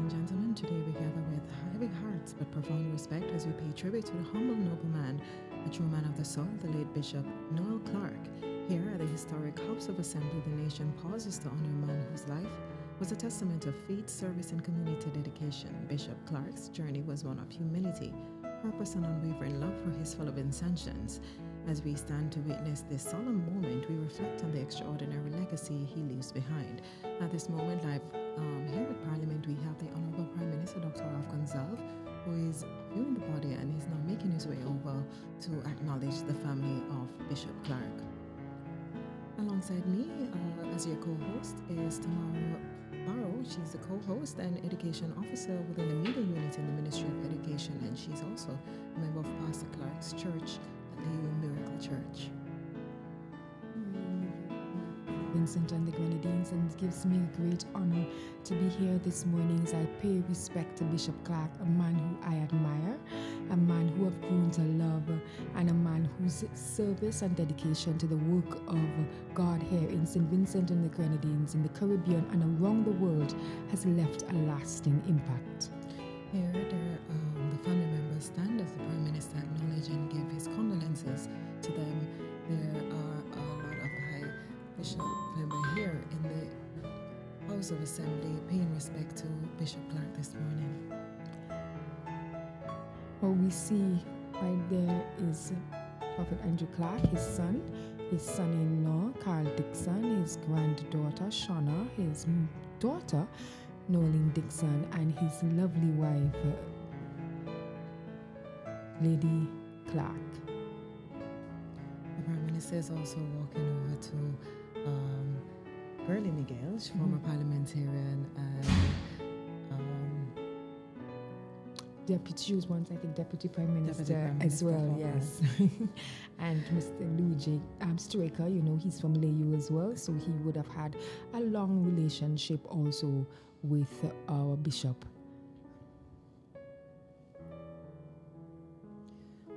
and gentlemen, today we gather with heavy hearts but profound respect as we pay tribute to the humble nobleman, a true man of the soil, the late Bishop Noel Clarke. Here at the historic House of Assembly, the nation pauses to honor a man whose life was a testament of faith, service, and community dedication. Bishop Clarke's journey was one of humility, purpose, and unwavering love for his fellow Vincentians. As we stand to witness this solemn moment, we reflect on the extraordinary legacy he leaves behind. At this moment, live here at Parliament, we have the Honorable Prime Minister, Dr. Ralph Gonsalve, who is viewing the body and is now making his way over to acknowledge the family of Bishop Clarke. Alongside me, as your co-host, is Tamara Barrow. She's the co-host and education officer within the media unit in the Ministry of Education, and she's also a member of Pastor Clarke's church, at Layou Miracle Church. Vincent and the Grenadines, and it gives me a great honor to be here this morning as I pay respect to Bishop Clarke, a man who I admire, a man who I've grown to love, and a man whose service and dedication to the work of God here in St. Vincent and the Grenadines, in the Caribbean, and around the world has left a lasting impact. Here, the family members stand as the Prime Minister acknowledge and give his condolences to them. There are a lot of high Bishop members here in the House of Assembly paying respect to Bishop Clarke this morning. What we see right there is Prophet Andrew Clarke, his son-in-law, Carl Dixon, his granddaughter, Shauna, his daughter, Noel Dixon, and his lovely wife, Lady Clarke. The Prime Minister is also walking over to Gurley Miguel, former parliamentarian, and she was once, I think, Deputy Prime Minister, Prime as Minister well, yes. And Mr. Louis J. Straker, he's from Layou as well, so he would have had a long relationship also with our bishop.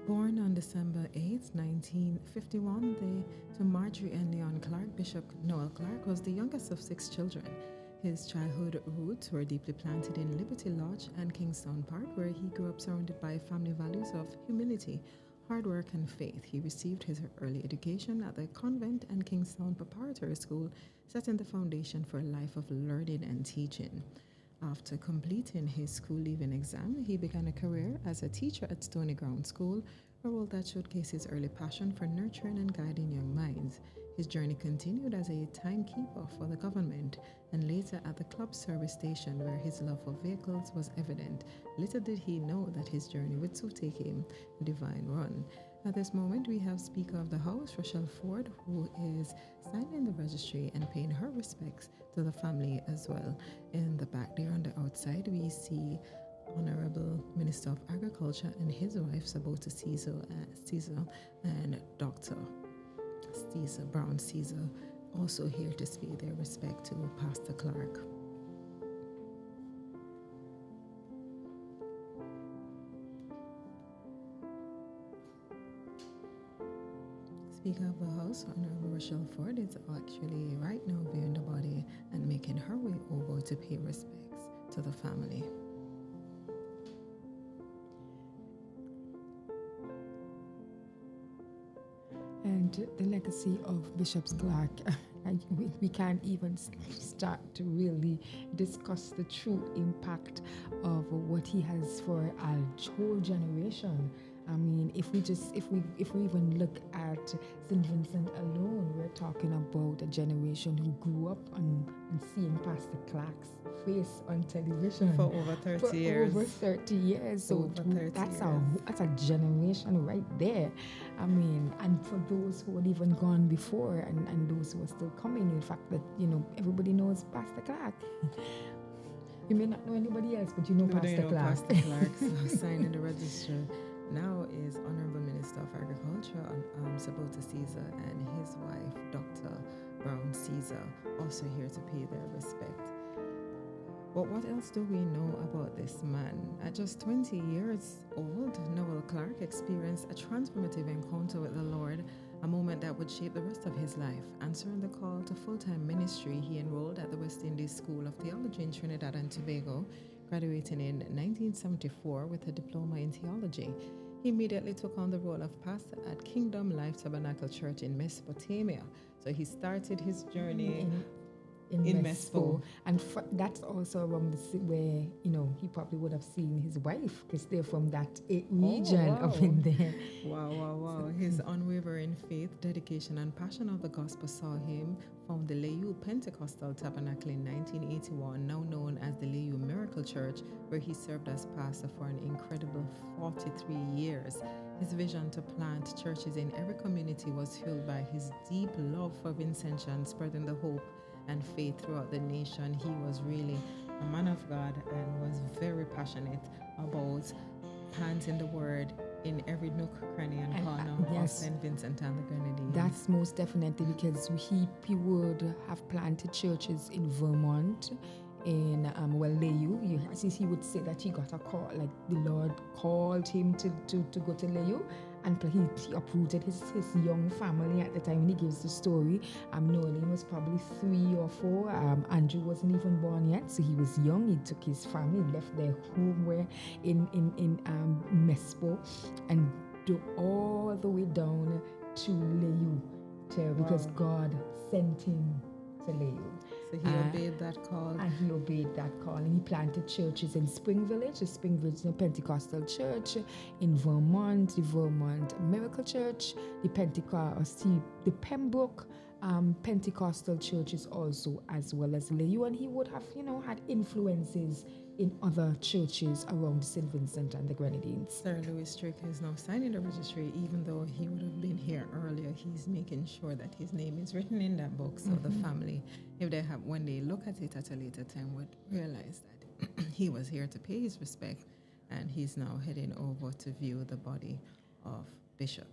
Born on December 8, 1951, to Marjorie and Leon Clarke, Bishop Noel Clarke was the youngest of 6 children. His childhood roots were deeply planted in Liberty Lodge and Kingston Park, where he grew up surrounded by family values of humility, hard work, and faith. He received his early education at the convent and Kingston Preparatory School, setting the foundation for a life of learning and teaching. After completing his school-leaving exam, he began a career as a teacher at Stony Ground School, a role that showcased his early passion for nurturing and guiding young minds. His journey continued as a timekeeper for the government and later at the club service station, where his love for vehicles was evident. Little did he know that his journey would so take him a divine run. At this moment, we have Speaker of the House, Rochelle Ford, who is signing the registry and paying her respects to the family as well. In the back there on the outside, we see Honorable Minister of Agriculture and his wife, Sabota Caesar, and Dr. Brown Caesar, also here to pay their respect to Pastor Clarke. Speaker of the House, Honorable Rochelle Ford, is actually right now viewing the body and making her way over to pay respects to the family. And the legacy of Bishop Clarke, we can't even start to really discuss the true impact of what he has for a whole generation. I mean, if we even look at St. Vincent alone, we're talking about a generation who grew up and seeing Pastor Clarke's face on television For over 30 years. Over 30 years. So that's a generation right there. I mean, and for those who had even gone before and those who are still coming, in fact that, everybody knows Pastor Clarke. You may not know anybody else, but you know Pastor Clarke. Pastor Clarke, so signing the register now is Honorable Minister of Agriculture, Sabota Caesar, and his wife, Dr. Brown Caesar, also here to pay their respect. But what else do we know about this man? At just 20 years old, Noel Clarke experienced a transformative encounter with the Lord, a moment that would shape the rest of his life. Answering the call to full-time ministry, he enrolled at the West Indies School of Theology in Trinidad and Tobago, graduating in 1974 with a diploma in theology. He immediately took on the role of pastor at Kingdom Life Tabernacle Church in Mesopotamia. So he started his journey in Mespo. And that's also around where, he probably would have seen his wife, because they're from that region up in there. Wow. His unwavering faith, dedication, and passion of the gospel saw him found the Layou Pentecostal Tabernacle in 1981, now known as the Layou Miracle Church, where he served as pastor for an incredible 43 years. His vision to plant churches in every community was fueled by his deep love for Vincentians, spreading the hope and faith throughout the nation. He was really a man of God and was very passionate about planting the word in every nook, cranny, and corner of St. Vincent and the Grenadines. That's most definitely, because he would have planted churches in Vermont, in Layou. He would say that he got a call, like the Lord called him to go to Layou, and he uprooted his young family at the time. When he gives the story, Noel was probably 3 or 4. Andrew wasn't even born yet, so he was young. He took his family, left their home where in Mespo, and do all the way down to Layou, because God sent him to Layou. So he obeyed that call. And he obeyed that call. And he planted churches in Spring Village, the Spring Village Pentecostal Church, in Vermont, the Vermont Miracle Church, the Pembroke Pentecostal churches also, as well as Layou. And he would have, had influences in other churches around St. Vincent and the Grenadines. Sir Louis Stricker is now signing the registry. Even though he would have been here earlier, he's making sure that his name is written in that book, so the family, when they look at it at a later time, would realize that he was here to pay his respect, and he's now heading over to view the body of Bishop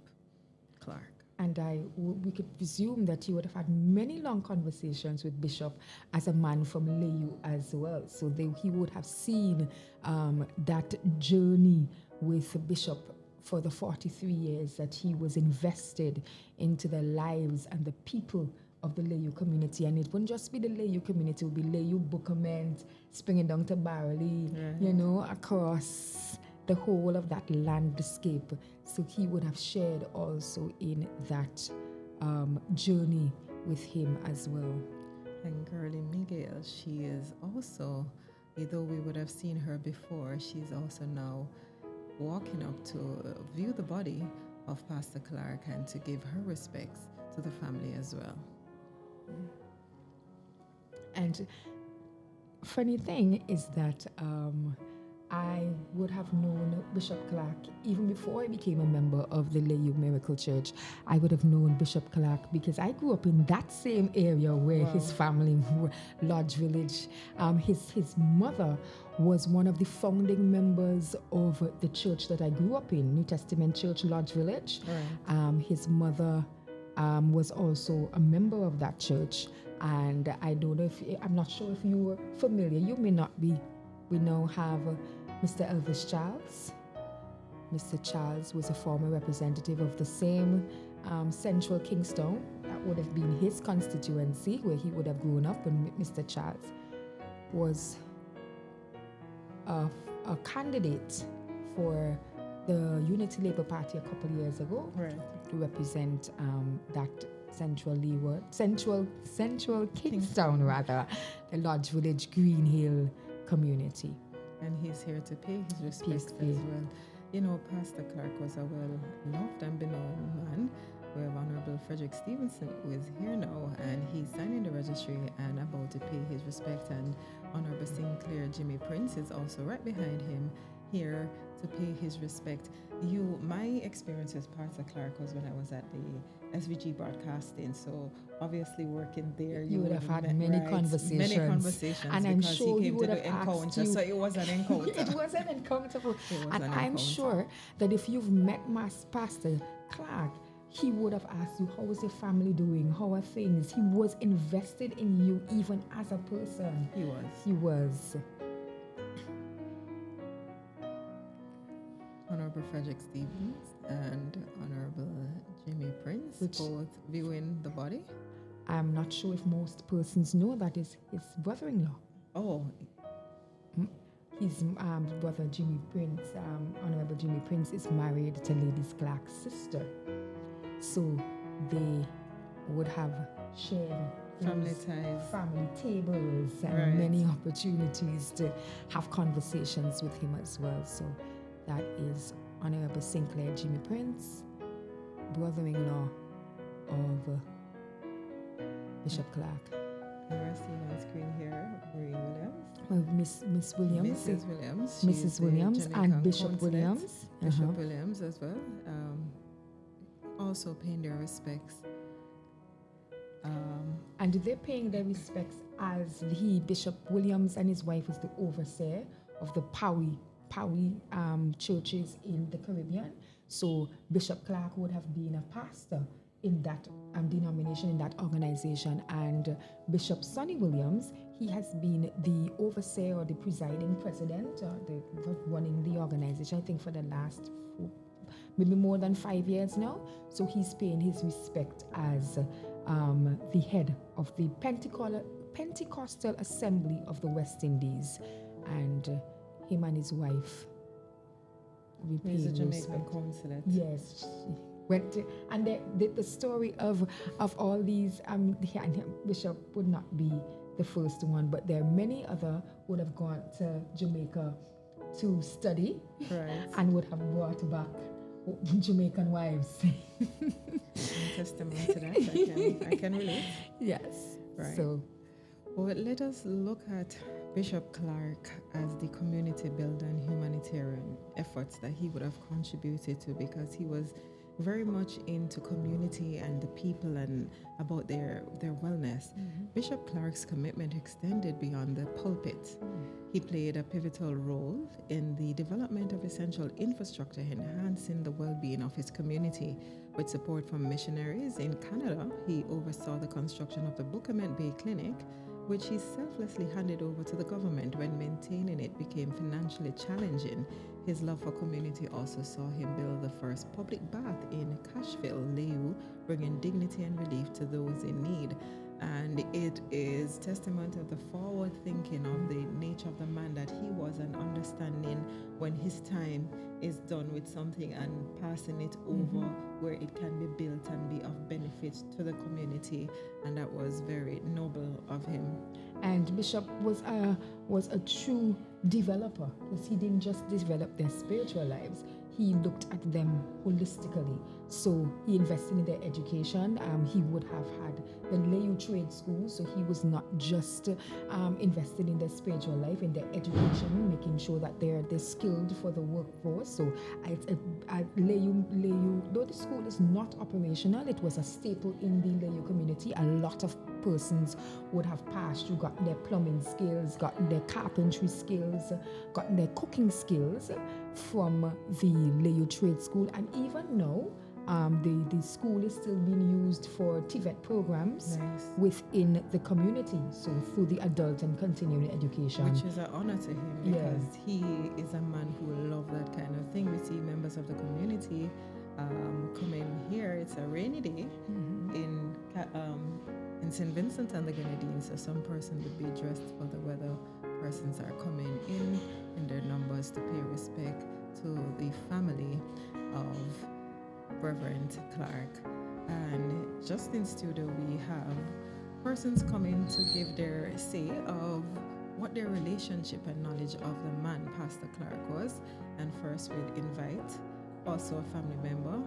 Clarke. And we could presume that he would have had many long conversations with Bishop as a man from Layou as well. So he would have seen that journey with Bishop for the 43 years that he was invested into the lives and the people of the Layou community. And it wouldn't just be the Layou community, it would be Layou, Bookament, springing down to Barley, across the whole of that landscape. So he would have shared also in that journey with him as well. And Girlie Miguel, she is also, although we would have seen her before, she's also now walking up to view the body of Pastor Clarke and to give her respects to the family as well. And funny thing is that I would have known Bishop Clarke even before I became a member of the Layou Miracle Church. I would have known Bishop Clarke because I grew up in that same area where his family were, Lodge Village. His mother was one of the founding members of the church that I grew up in, New Testament Church, Lodge Village. Right. His mother was also a member of that church. And I'm not sure if you were familiar. You may not be. We now have Mr. Elvis Charles. Mr. Charles was a former representative of the same Central Kingstown. That would have been his constituency where he would have grown up, and Mr. Charles was a candidate for the Unity Labour Party a couple of years ago, right, to represent that Central Kingstown, rather, the Lodge Village Green Hill community. And he's here to pay his respects as well. You know, Pastor Clarke was a well-loved and beloved man. We have Honorable Frederick Stevenson, who is here now, and he's signing the registry and about to pay his respect. And Honorable Sinclair Jimmy Prince is also right behind him, here to pay his respect. My experience with Pastor Clarke was when I was at the SVG Broadcasting. So obviously working there, you would have had many conversations. And I'm sure he would have asked you. So it was an encounter. It was an encounter. I'm sure that if you've met Pastor Clarke, he would have asked you, how is your family doing? How are things? He was invested in you even as a person. He was. Honorable Frederick Stevens and Honorable Jimmy Prince, both viewing the body. I'm not sure if most persons know that is his brother-in-law. Oh. his brother Jimmy Prince, Honorable Jimmy Prince, is married to Lady Clarke's sister. So they would have shared Family ties. family tables, and Right. many opportunities to have conversations with him as well. So that is Honorable Sinclair Jimmy Prince, brother-in-law of Bishop Clarke. We're seeing on screen here Marie Williams. Miss Williams, Mrs. Williams. Mrs. She's the Williams, and Jamaican Bishop consulate. Williams. Bishop Williams as well. Also paying their respects. And they're paying their respects as Bishop Williams and his wife, is the overseer of the Powie churches in the Caribbean. So Bishop Clarke would have been a pastor in that denomination, in that organization. And Bishop Sonny Williams, he has been the overseer or the presiding president, running the organization, I think, for the last maybe more than 5 years now. So he's paying his respect as the head of the Pentecostal Assembly of the West Indies, and him and his wife. He's a Jamaican consulate. Yes, and the story of all these. Bishop would not be the first one, but there are many other who would have gone to Jamaica to study, right, and would have brought back Jamaican wives. Testament to that, I can relate. Yes. Right. So, well, let us look at Bishop Clarke as the community builder and humanitarian efforts that he would have contributed to, because he was very much into community and the people and about their wellness. Mm-hmm. Bishop Clarke's commitment extended beyond the pulpit. He played a pivotal role in the development of essential infrastructure, enhancing the well-being of his community. With support from missionaries in Canada, he oversaw the construction of the Bukament Bay Clinic, which he selflessly handed over to the government when maintaining it became financially challenging. His love for community also saw him build the first public bath in Cashville, Layou, bringing dignity and relief to those in need. And it is testament of the forward thinking of the nature of the man that he was, and understanding when his time is done with something and passing it over where it can be built and be of benefit to the community. And that was very noble of him. And Bishop was a true developer, because he didn't just develop their spiritual lives, he looked at them holistically. So he invested in their education. He would have had the Layou trade school, so he was not just invested in their spiritual life, in their education, making sure that they're skilled for the workforce. So at Layou, though the school is not operational, it was a staple in the Layou community. A lot of persons would have passed through, gotten their plumbing skills, gotten their carpentry skills, gotten their cooking skills from the Layou Trade School. And even now, the school is still being used for TVET programs within the community, so through the adult and continuing education. Which is an honor to him, because he is a man who will love that kind of thing. We see members of the community coming here. It's a rainy day in St. Vincent and the Grenadines, so some person would be dressed for the weather. Persons are coming in their numbers to pay respect to the family of Reverend Clarke. And just in studio we have persons coming to give their say of what their relationship and knowledge of the man Pastor Clarke was. And first we'll invite also a family member,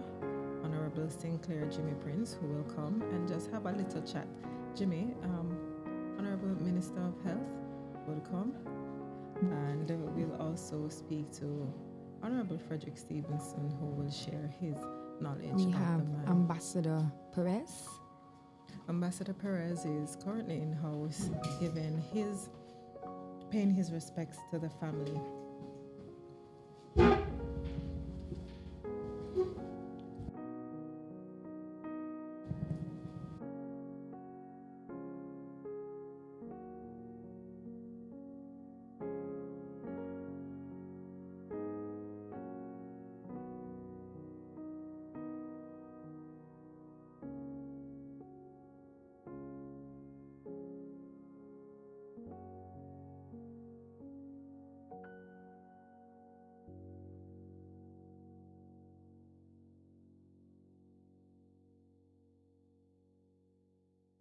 Honorable Sinclair Jimmy Prince, who will come and just have a little chat. Jimmy, Honorable Minister of Health will come, and we'll also speak to Honorable Frederick Stevenson, who will share his knowledge of the man. Ambassador Perez. Ambassador Perez is currently in house, paying his respects to the family.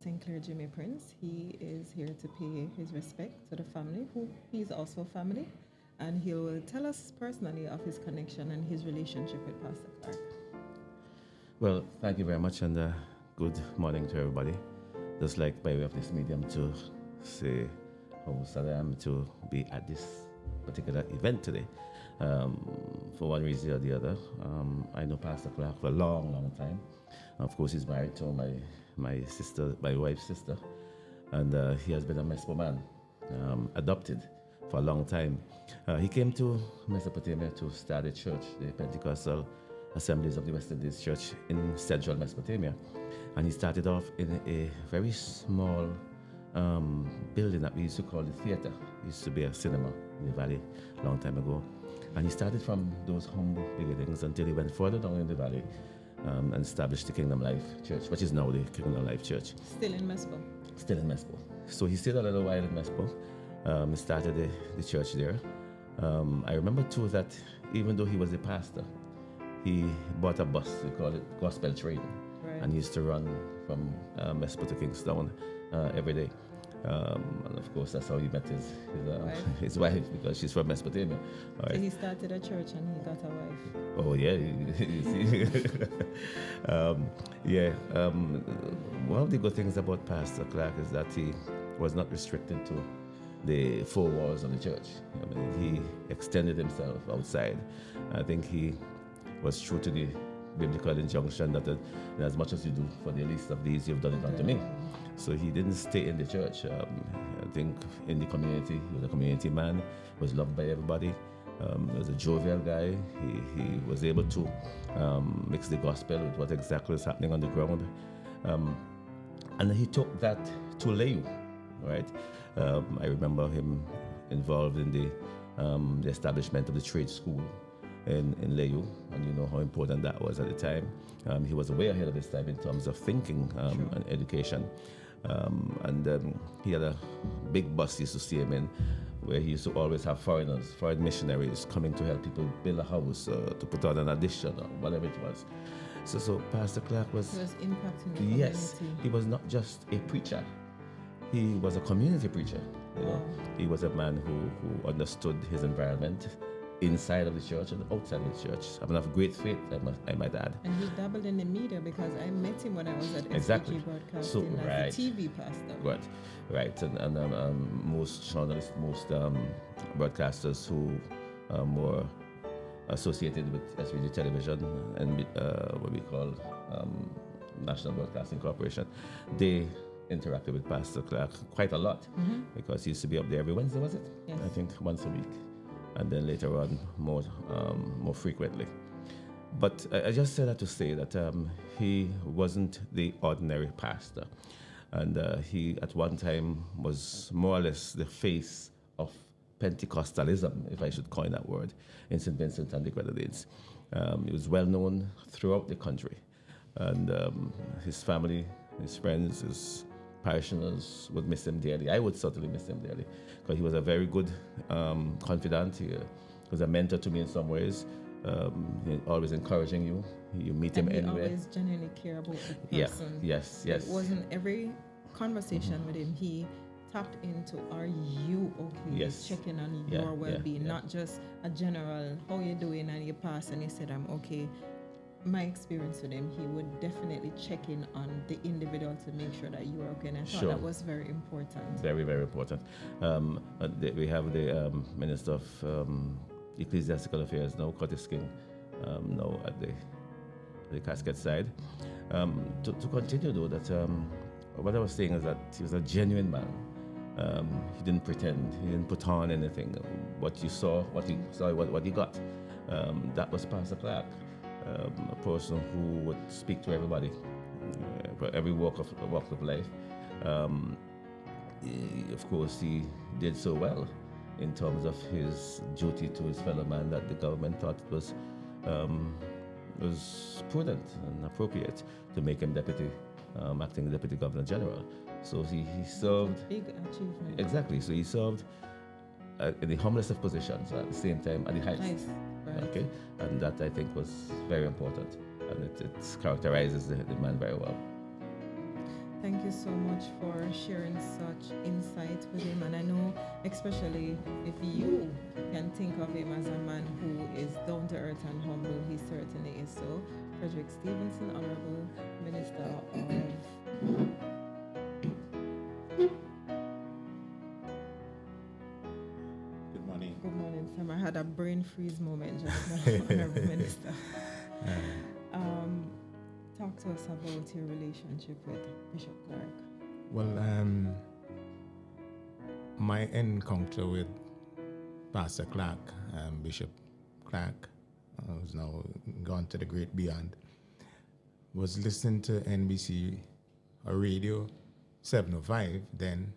St. Clair Jimmy Prince. He is here to pay his respect to the family, who he's also family, and he will tell us personally of his connection and his relationship with Pastor Clarke. Well, thank you very much, and good morning to everybody. Just like by way of this medium to say how sad I am to be at this particular event today. For one reason or the other, I know Pastor Clarke for a long, long time. Of course, he's married to my sister, my wife's sister, and he has been a Mespo man, adopted for a long time. He came to Mesopotamia to start a church, the Pentecostal Assemblies of the West Indies Church in central Mesopotamia. And he started off in a very small building that we used to call the theater. It used to be a cinema in the valley a long time ago. And he started from those humble beginnings until he went further down in the valley and established the Kingdom Life Church, which is now the Kingdom Life Church. Still in Mespo? Still in Mespo. So he stayed a little while in Mespo. He started the church there. I remember too that even though he was a pastor, he bought a bus, we call it gospel train, Right. and he used to run from Mespo to Kingstown every day. And of course, that's how he met Wife. his wife, because she's from Mesopotamia. All So right. he started a church and he got a wife. Oh yeah, one of the good things about Pastor Clarke is that he was not restricted to the four walls of the church. I mean, he extended himself outside. I think he was true to the biblical injunction that as much as you do for the least of these, you've done it unto me. So he didn't stay in the church. I think in the community, he was a community man, was loved by everybody. He was a jovial guy. He was able to mix the gospel with what exactly was happening on the ground. And he took that to Layou, right? I remember him involved in the establishment of the trade school in Layou, and you know how important that was at the time. He was way ahead of his time in terms of thinking and education. He had a big bus he used to see him in, where he used to always have foreign missionaries coming to help people build a house, to put on an addition or whatever it was. So Pastor Clarke He was impacting the yes, community. he was not just a preacher. He was a community preacher. You know? Wow. He was a man who understood his environment inside of the church and outside of the church. Having of great faith, I might add. And he dabbled in the media because I met him when I was at Exactly. SBG Broadcasting So, as the TV pastor. Right. And most journalists, most broadcasters who were associated with SBG Television and what we call National Broadcasting Corporation, they interacted with Pastor Clarke quite a lot because he used to be up there every Wednesday, was it? Yes. I think once a week, and then later on more frequently. But I just said that to say that he wasn't the ordinary pastor, and he at one time was more or less the face of Pentecostalism, if I should coin that word, in St. Vincent and the Grenadines. He was well known throughout the country, and his family, his friends, his parishioners would miss him dearly. I would certainly miss him dearly because he was a very good confidant. He was a mentor to me in some ways. He always encouraging you. You meet him And he anywhere. always genuinely care about the Yeah. person. Yes. It wasn't every conversation with him. He tapped into, are you okay? Yes. Checking on Yeah, your well-being, yeah. not just a general, how you doing, and you pass and you said, I'm okay. My experience with him, he would definitely check in on the individual to make sure that you are okay. And I thought Sure. that was very important. Very, very important. We have the Minister of Ecclesiastical Affairs now, Curtis King, now at the casket side. To continue though, that what I was saying is that he was a genuine man. He didn't pretend. He didn't put on anything. What you saw, what he got. That was Pastor Clarke, a person who would speak to everybody, for every walk of life. Of course, he did so well in terms of his duty to his fellow man that the government thought it was prudent and appropriate to make him acting deputy governor general. So he served. Big achievement. Exactly. So he served in the humblest of positions, at the same time at the highest. Nice. Right. Okay, and that I think was very important, and it characterizes the man very well. Thank you so much for sharing such insight with him. And I know, especially if you can think of him as a man who is down to earth and humble, he certainly is so. Frederick Stevenson, Honorable Minister of. Good morning. Good morning, Sam. I had a brain freeze moment just now, Honorable Minister. Talk to us about your relationship with Bishop Clarke. Well, my encounter with Pastor Clarke, Bishop Clarke, who's now gone to the great beyond, was listening to NBC or radio 705 then.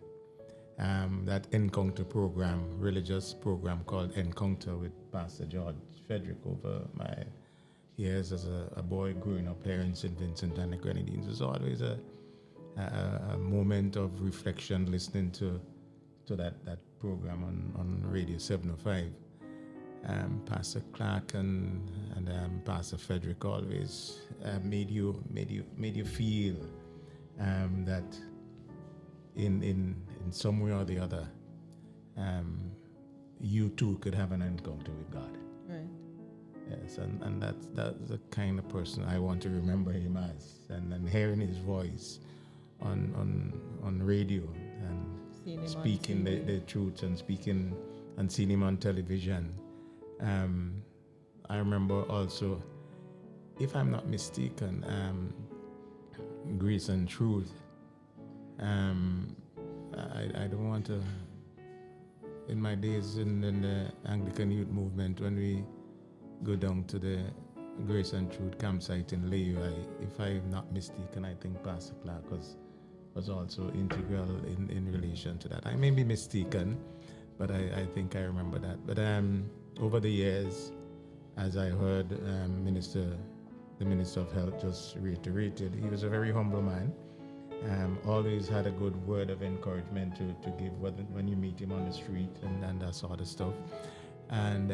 That encounter program, religious program called Encounter with Pastor George Frederick over my years as a boy growing up here in St. Vincent and the Grenadines. It was always a moment of reflection listening to that program on Radio 705. Pastor Clarke and Pastor Frederick always made you feel that in some way or the other, you too could have an encounter with God. Right. Yes, and that's the kind of person I want to remember him as, and hearing his voice on radio and speaking the truth and speaking and seeing him on television. I remember also, if I'm not mistaken, Grace and Truth. I don't want to. In my days in the Anglican Youth Movement, when we go down to the Grace and Truth campsite in Layou, if I'm not mistaken, I think Pastor Clarke was also integral in relation to that. I may be mistaken, but I think I remember that. But over the years, as I heard the Minister of Health just reiterated, he was a very humble man. Always had a good word of encouragement to give when you meet him on the street and that sort of stuff. And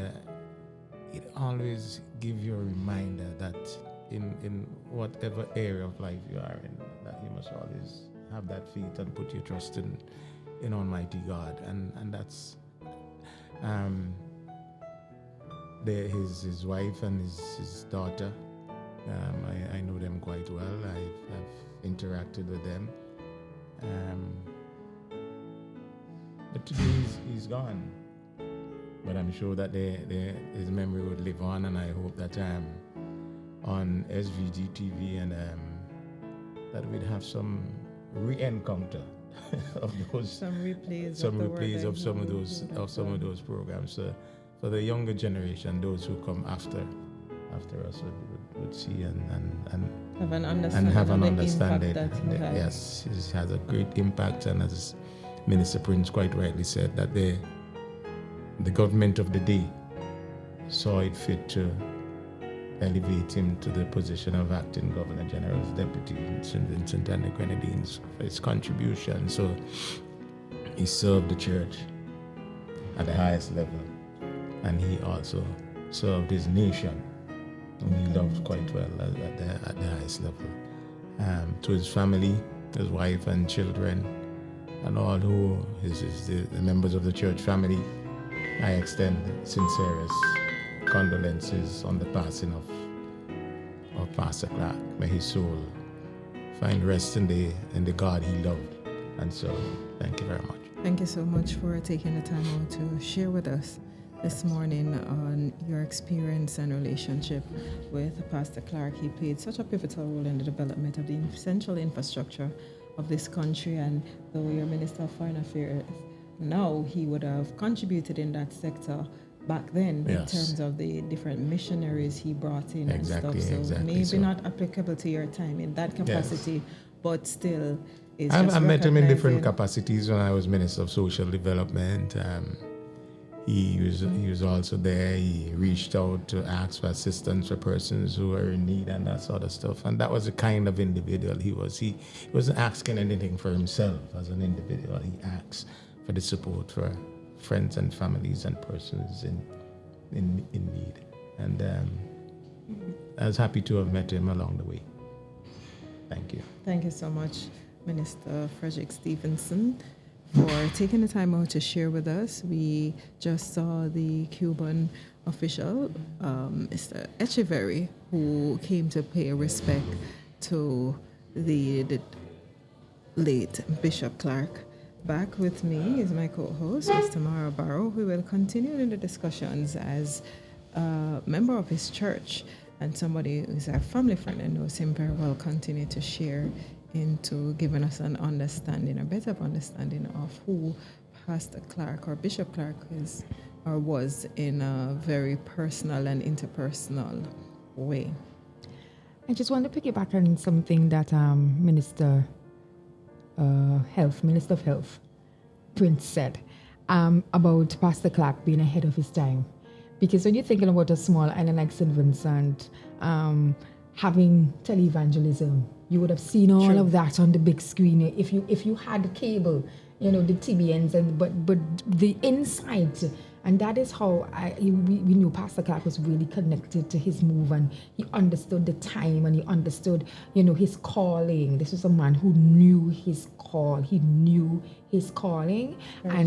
it always gives you a reminder that in whatever area of life you are in, that you must always have that faith and put your trust in Almighty God. And that's his wife and his daughter. I know them quite well. I've interacted with them. But today he's gone. But I'm sure that his memory would live on, and I hope that on SVG TV and that we'd have some re-encounter of those some replays of some of those programs for the younger generation, those who come after us would see and have an understanding. Yes, it has a great impact, and as Minister Prince quite rightly said, that the government of the day saw it fit to elevate him to the position of acting Governor General's deputy in St. Vincent and the Grenadines for his contribution. So he served the church at the highest level, and he also served his nation, and he loved quite well at the highest level. To his family, his wife and children, and all who is the members of the church family, I extend sincerest condolences on the passing of Pastor Clarke. May his soul find rest in the God he loved and served. Thank you very much. Thank you so much for taking the time out to share with us this morning on your experience and relationship with Pastor Clarke. He played such a pivotal role in the development of the essential infrastructure of this country, and though you're Minister of Foreign Affairs now, he would have contributed in that sector back then, yes, in terms of the different missionaries he brought in and stuff. So exactly. Not applicable to your time in that capacity, yes, but still is I met him in different capacities when I was Minister of Social Development. He was also there. He reached out to ask for assistance for persons who were in need and that sort of stuff. And that was the kind of individual he was. He wasn't asking anything for himself as an individual. He asked for the support for friends and families and persons in need. And I was happy to have met him along the way. Thank you. Thank you so much. Minister Frederick Stevenson, for taking the time out to share with us. We just saw the Cuban official, Mr. Echeverry, who came to pay respect to the late Bishop Clarke. Back with me is my co-host, Mr. Mara Barrow, who will continue in the discussions as a member of his church and somebody who's a family friend and knows him very well, continue to share into giving us an understanding, a better understanding of who Pastor Clarke or Bishop Clarke is or was in a very personal and interpersonal way. I just want to piggyback on something that Minister of Health, Prince said about Pastor Clarke being ahead of his time. Because when you're thinking about a small island like St. Vincent, having televangelism, you would have seen all of that on the big screen. If you had cable, the TBNs, but the insight. And that is how we knew Pastor Clarke was really connected to his move, and he understood the time, and he understood, his calling. This was a man who knew his call. He knew his calling,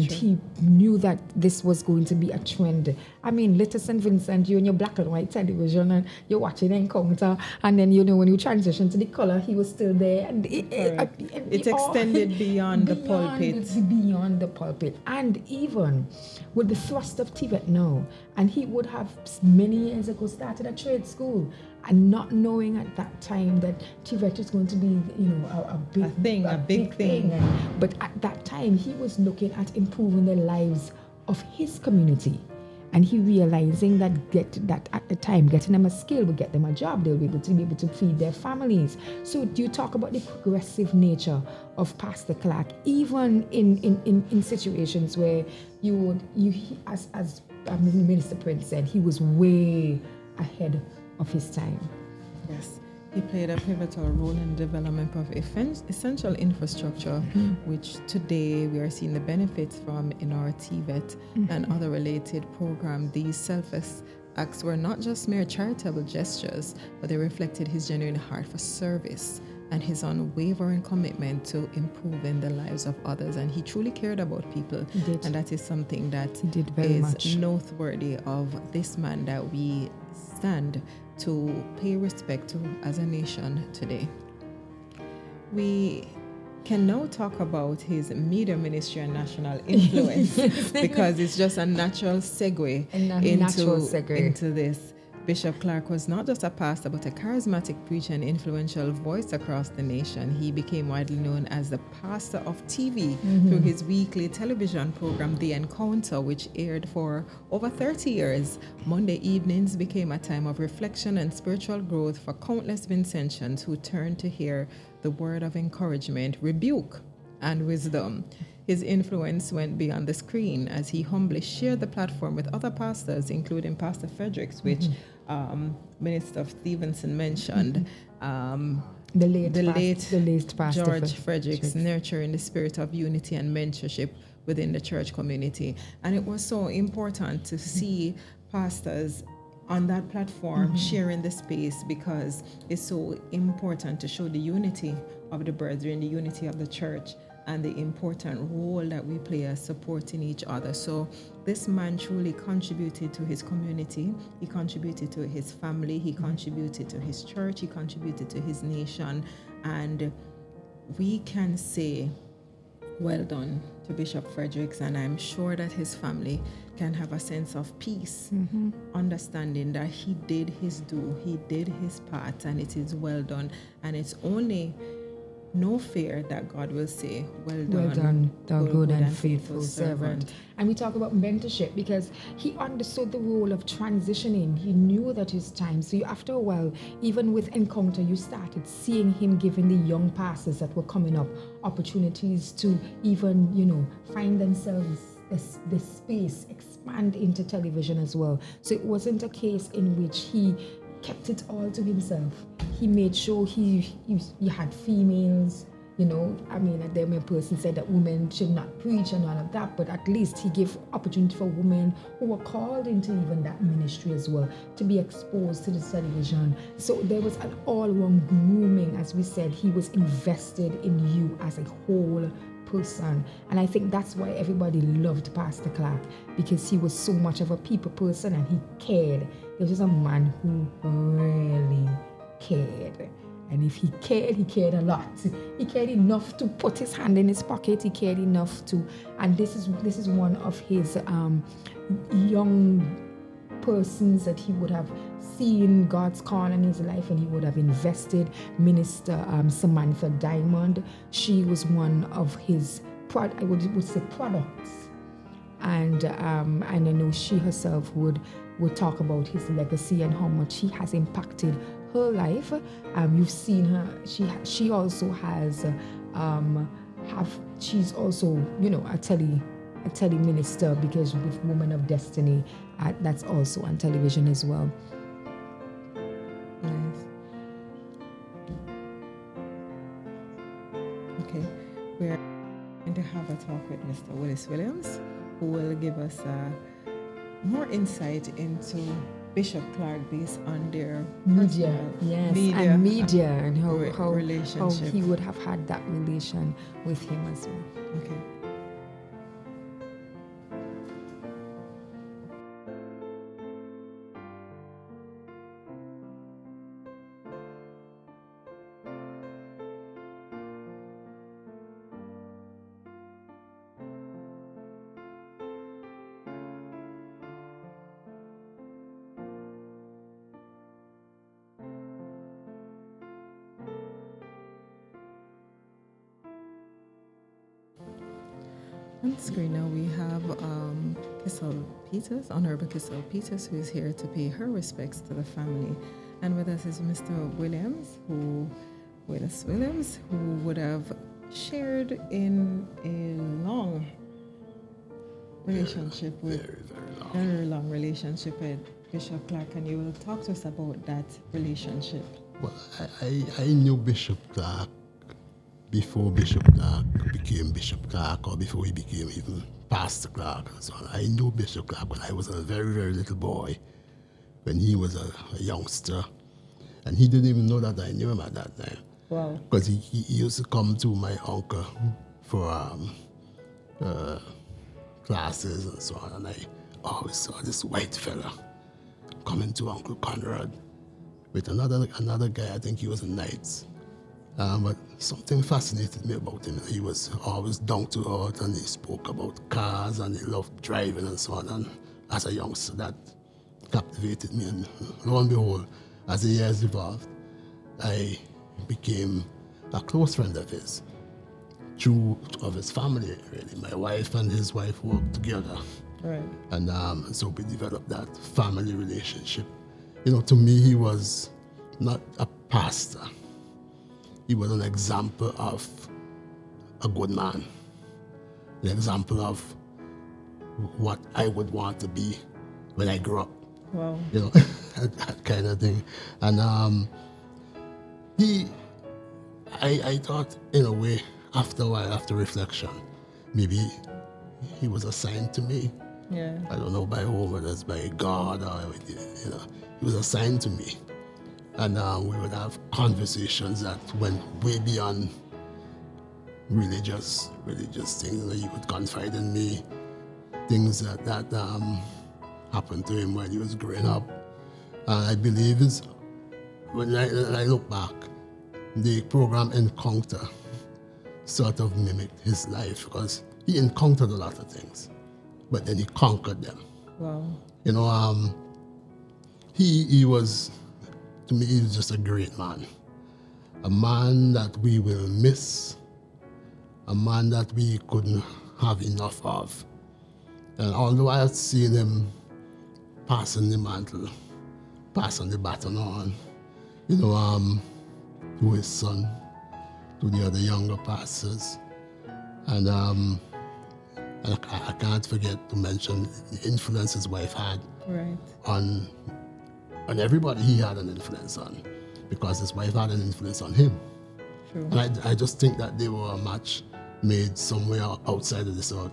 he knew that this was going to be a trend. I mean, little St. Vincent, you're in your black and white television, and you're watching Encounter, and then, when you transition to the color, he was still there. And it extended beyond the pulpit. Beyond the pulpit. And even with the thrust of TVET now, and he would have many years ago started a trade school, and not knowing at that time that TVET is going to be, a big thing. But at that time, he was looking at improving the lives of his community. And he realizing that at the time, getting them a skill will get them a job. They'll be able to feed their families. So do you talk about the progressive of Pastor Clarke, even in situations where as Minister Prince said, he was way ahead of his time. Yes. He played a pivotal role in the development of essential infrastructure, which today we are seeing the benefits from in our TVET and other related programs. These selfless acts were not just mere charitable gestures, but they reflected his genuine heart for service and his unwavering commitment to improving the lives of others. And he truly cared about people. And that is something that is noteworthy of this man that we stand to pay respect to as a nation today. We can now talk about his media ministry and national influence because it's just a natural segue into this. Bishop Clarke was not just a pastor, but a charismatic preacher and influential voice across the nation. He became widely known as the pastor of TV through his weekly television program, The Encounter, which aired for over 30 years. Monday evenings became a time of reflection and spiritual growth for countless Vincentians who turned to hear the word of encouragement, rebuke, and wisdom. His influence went beyond the screen as he humbly shared the platform with other pastors, including Pastor Fredericks, which Minister Stevenson mentioned. The late Pastor George Fredericks, nurturing the spirit of unity and mentorship within the church community. And it was so important to see pastors on that platform sharing the space, because it's so important to show the unity of the brethren, the unity of the church, and the important role that we play as supporting each other. So this man truly contributed to his community, he contributed to his family, he contributed to his church, he contributed to his nation, and we can say, well done to Bishop Fredericks, and I'm sure that his family can have a sense of peace, understanding that he did his due, he did his part, and it is well done, and it's only no fear that God will say, well done, thou good and faithful servant. And we talk about mentorship because he understood the role of transitioning. He knew that his time. So after a while, even with Encounter, you started seeing him giving the young pastors that were coming up opportunities to even, find themselves the space, expand into television as well. So it wasn't a case in which he kept it all to himself. He made sure he had females, You know, I mean, there may a person said that women should not preach and all of that, but at least he gave opportunity for women who were called into even that ministry as well to be exposed to the television. So there was an all-round grooming, as we said. He was invested in you as a whole person, and I think that's why everybody loved Pastor Clarke, because he was so much of a people person and he cared. He was just a man who really cared. And if he cared a lot. He cared enough to put his hand in his pocket. He cared enough to, and this is one of his young persons that he would have seen God's call in his life, and he would have invested. Minister Samantha Diamond, she was one of his I would say products, and I know she herself would talk about his legacy and how much he has impacted her life. You've seen her. She also has she's also, you know, a tele minister, because with Woman of Destiny, that's also on television as well. Nice. Okay, we're going to have a talk with Mr. Willis Williams, who will give us more insight into Bishop Clarke based on their media, media and how relationship. How he would have had that relation with him as well. Okay. On the screen now we have Kissel Peters, Honorable Kissel Peters, who is here to pay her respects to the family. And with us is Mr. Willis Williams, who would have shared in a long relationship very long relationship with Bishop Clarke, and you will talk to us about that relationship. Well, I knew Bishop Clarke before Bishop Clarke became Bishop Clarke, or before he became even Pastor Clarke. So I knew Bishop Clarke when I was a very, very little boy, when he was a youngster. And he didn't even know that I knew him at that time. Wow. Because he used to come to my uncle for classes and so on. And I always saw this white fella coming to Uncle Conrad with another guy. I think he was a Knights. But something fascinated me about him. He was always down to earth, and he spoke about cars, and he loved driving and so on. And as a youngster, that captivated me. And lo and behold, as the years evolved, I became a close friend of his, of his family, really. My wife and his wife worked together. Right. And so we developed that family relationship. You know, to me, he was not a pastor. He was an example of a good man, an example of what I would want to be when I grew up. Wow. You know, that kind of thing. And I thought, in a way, after a while, after reflection, maybe he was assigned to me. Yeah. I don't know by whom, whether it's by God or, you know, he was assigned to me. And we would have conversations that went way beyond religious things. You know, he would confide in me things that happened to him when he was growing up. I believe when I look back, the program Encounter sort of mimicked his life, because he encountered a lot of things, but then he conquered them. Wow. You know, he was, to me, he was just a great man. A man that we will miss, a man that we couldn't have enough of. And although I had seen him passing the mantle, passing the baton on, you know, to his son, to the other younger pastors. And I can't forget to mention the influence his wife had on everybody he had an influence on, because his wife had an influence on him. True. And I just think that they were a match made somewhere outside of this earth,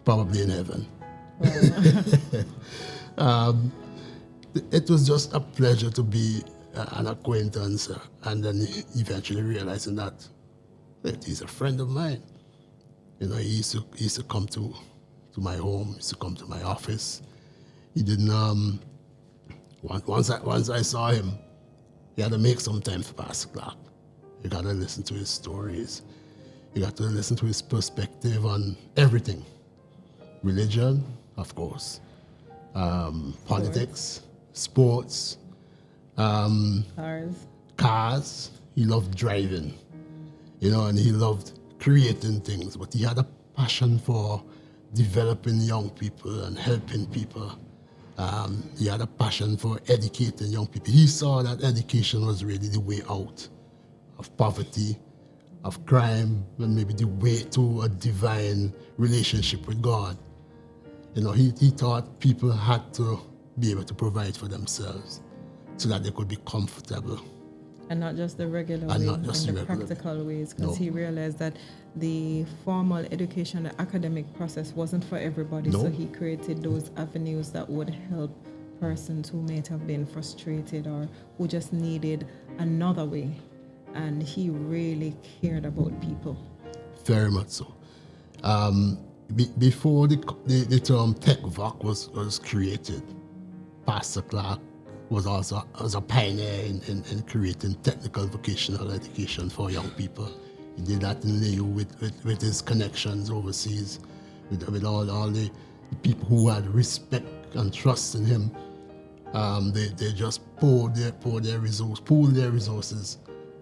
probably in heaven. It was just a pleasure to be an acquaintance, and then eventually realizing that he's a friend of mine. He used to come to my home, he used to come to my office. He didn't. Once I saw him, he had to make some time for Pastor Clarke. You got to listen to his stories. You got to listen to his perspective on everything. Religion, of course. Politics, sports. Cars. He loved driving. And he loved creating things. But he had a passion for developing young people and helping people. He had a passion for educating young people. He saw that education was really the way out of poverty, of crime, and maybe the way to a divine relationship with God. He thought people had to be able to provide for themselves so that they could be comfortable. And not just the regular way, not just and the the regular. practical ways, because No. he realized that the formal education, the academic process wasn't for everybody. No. So he created those avenues that would help persons who might have been frustrated or who just needed another way. And he really cared about people. Very much so. Before the term tech voc was created, Pastor Clarke was also a pioneer in creating technical vocational education for young people. He did that in Layou with his connections overseas, with all the people who had respect and trust in him. They just pooled their resources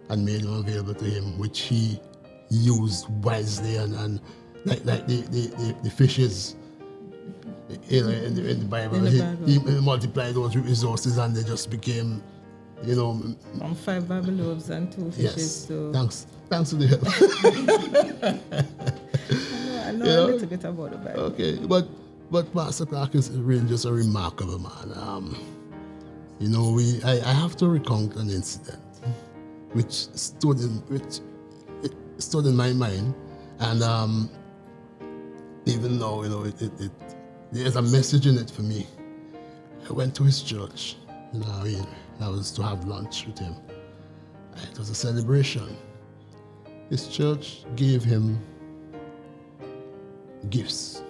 and made them available to him, which he used wisely and like the fishes. In the Bible, he multiplied those resources and they just became, From 5 Bible loaves and 2 fishes yes. to... Thanks to the help. I know a little bit about the Bible. Okay, but Pastor Clarke is really just a remarkable man. I have to recount an incident which stood in my mind, and even though there's a message in it for me. I went to his church. I was to have lunch with him. It was a celebration. His church gave him gifts.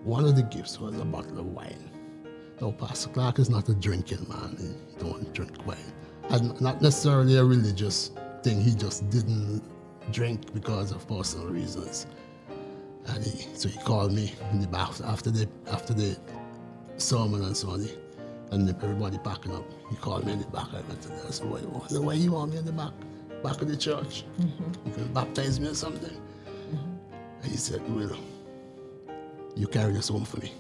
One of the gifts was a bottle of wine. Now, Pastor Clarke is not a drinking man. He don't drink wine. And not necessarily a religious thing. He just didn't drink because of personal reasons. And so he called me in the back after the sermon and so on. And everybody packing up. He called me in the back. I went to there. I said, why you want me in the back of the church? Mm-hmm. You can baptize me or something. Mm-hmm. And he said, well, you carry this home for me,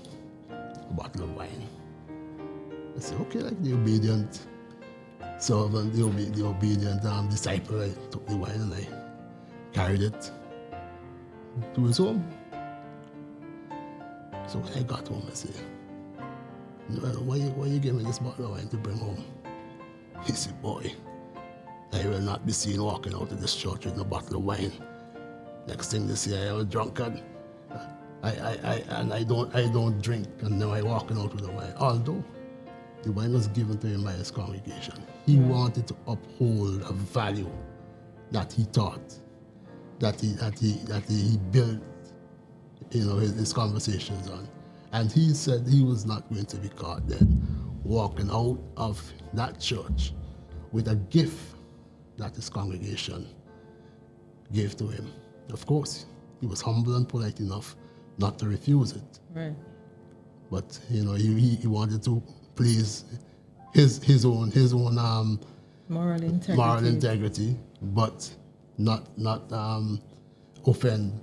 a bottle of wine. I said, okay, like the obedient servant, the obedient disciple. I took the wine and I carried it to his home. So when I got home, I said, Noel, why you give me this bottle of wine to bring home? He said, boy, I will not be seen walking out of this church with a bottle of wine. Next thing they say, I was drunkard. I don't drink, and now I'm walking out with the wine. Although the wine was given to him by his congregation, he wanted to uphold a value that he taught, that he built, his conversations on. And he said he was not going to be caught dead walking out of that church with a gift that his congregation gave to him. Of course, he was humble and polite enough not to refuse it. Right. But he wanted to please his own Moral integrity, but not offend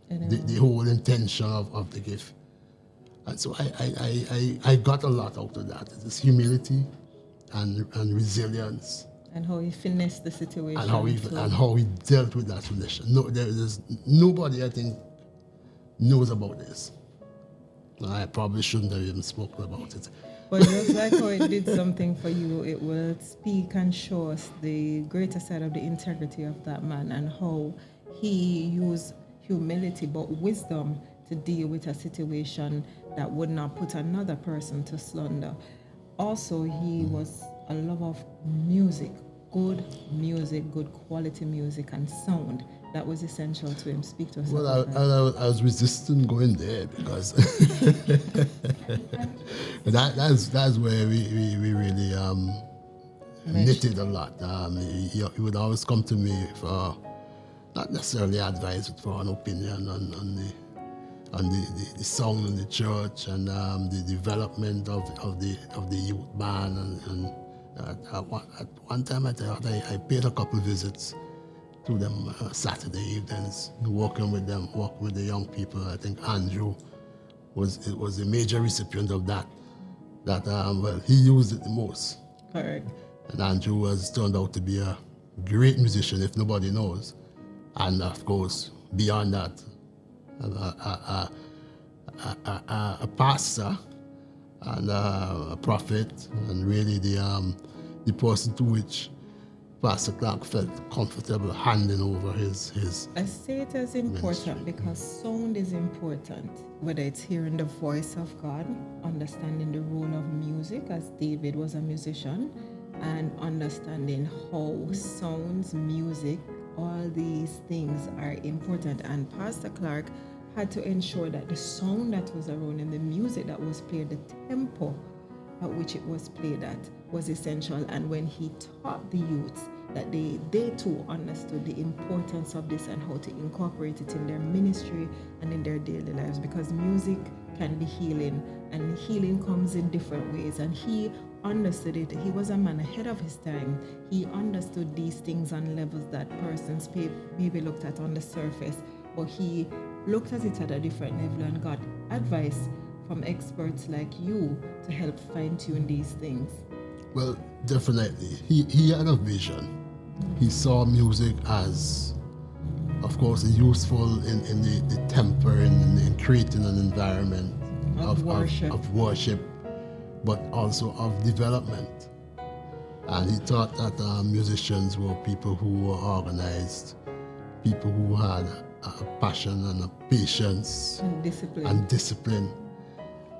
the whole intention of the gift. And so I got a lot out of that. It's humility and resilience. And how he finessed the situation. And how he dealt with that relation. No, there's nobody I think knows about this. I probably shouldn't have even spoken about it. But just like how it did something for you, it will speak and show us the greater side of the integrity of that man and how he used humility but wisdom to deal with a situation that would not put another person to slunder. Also, he was a lover of music, good quality music and sound. That was essential to him. Speak to us. Well, about that. I was resisting going there because that's where we really knitted a lot. He would always come to me for not necessarily advice, but for an opinion on the sound in the church and the development of the youth band. And at one time I paid a couple visits to them Saturday evenings, working with them, working with the young people. I think Andrew was a major recipient of that. Well, he used it the most. Correct. And Andrew has turned out to be a great musician, if nobody knows. And of course, beyond that, a pastor and a prophet, and really the person to which Pastor Clarke felt comfortable handing over his I say it as important ministry. because sound is important, whether it's hearing the voice of God, understanding the role of music, as David was a musician, and understanding how sounds, music, all these things are important. And Pastor Clarke had to ensure that the sound that was around and the music that was played, the tempo at which it was played at, was essential. And when he taught the youths that they too understood the importance of this and how to incorporate it in their ministry and in their daily lives, because music can be healing and healing comes in different ways, and he understood it. He was a man ahead of his time. He understood these things on levels that persons maybe looked at on the surface, but he looked at it at a different level and got advice from experts like you to help fine-tune these things. Well, definitely. He had a vision. He saw music as, of course, useful in the temper and in creating an environment Of worship. but also of development. And he thought that musicians were people who were organized, people who had a passion and a patience And discipline.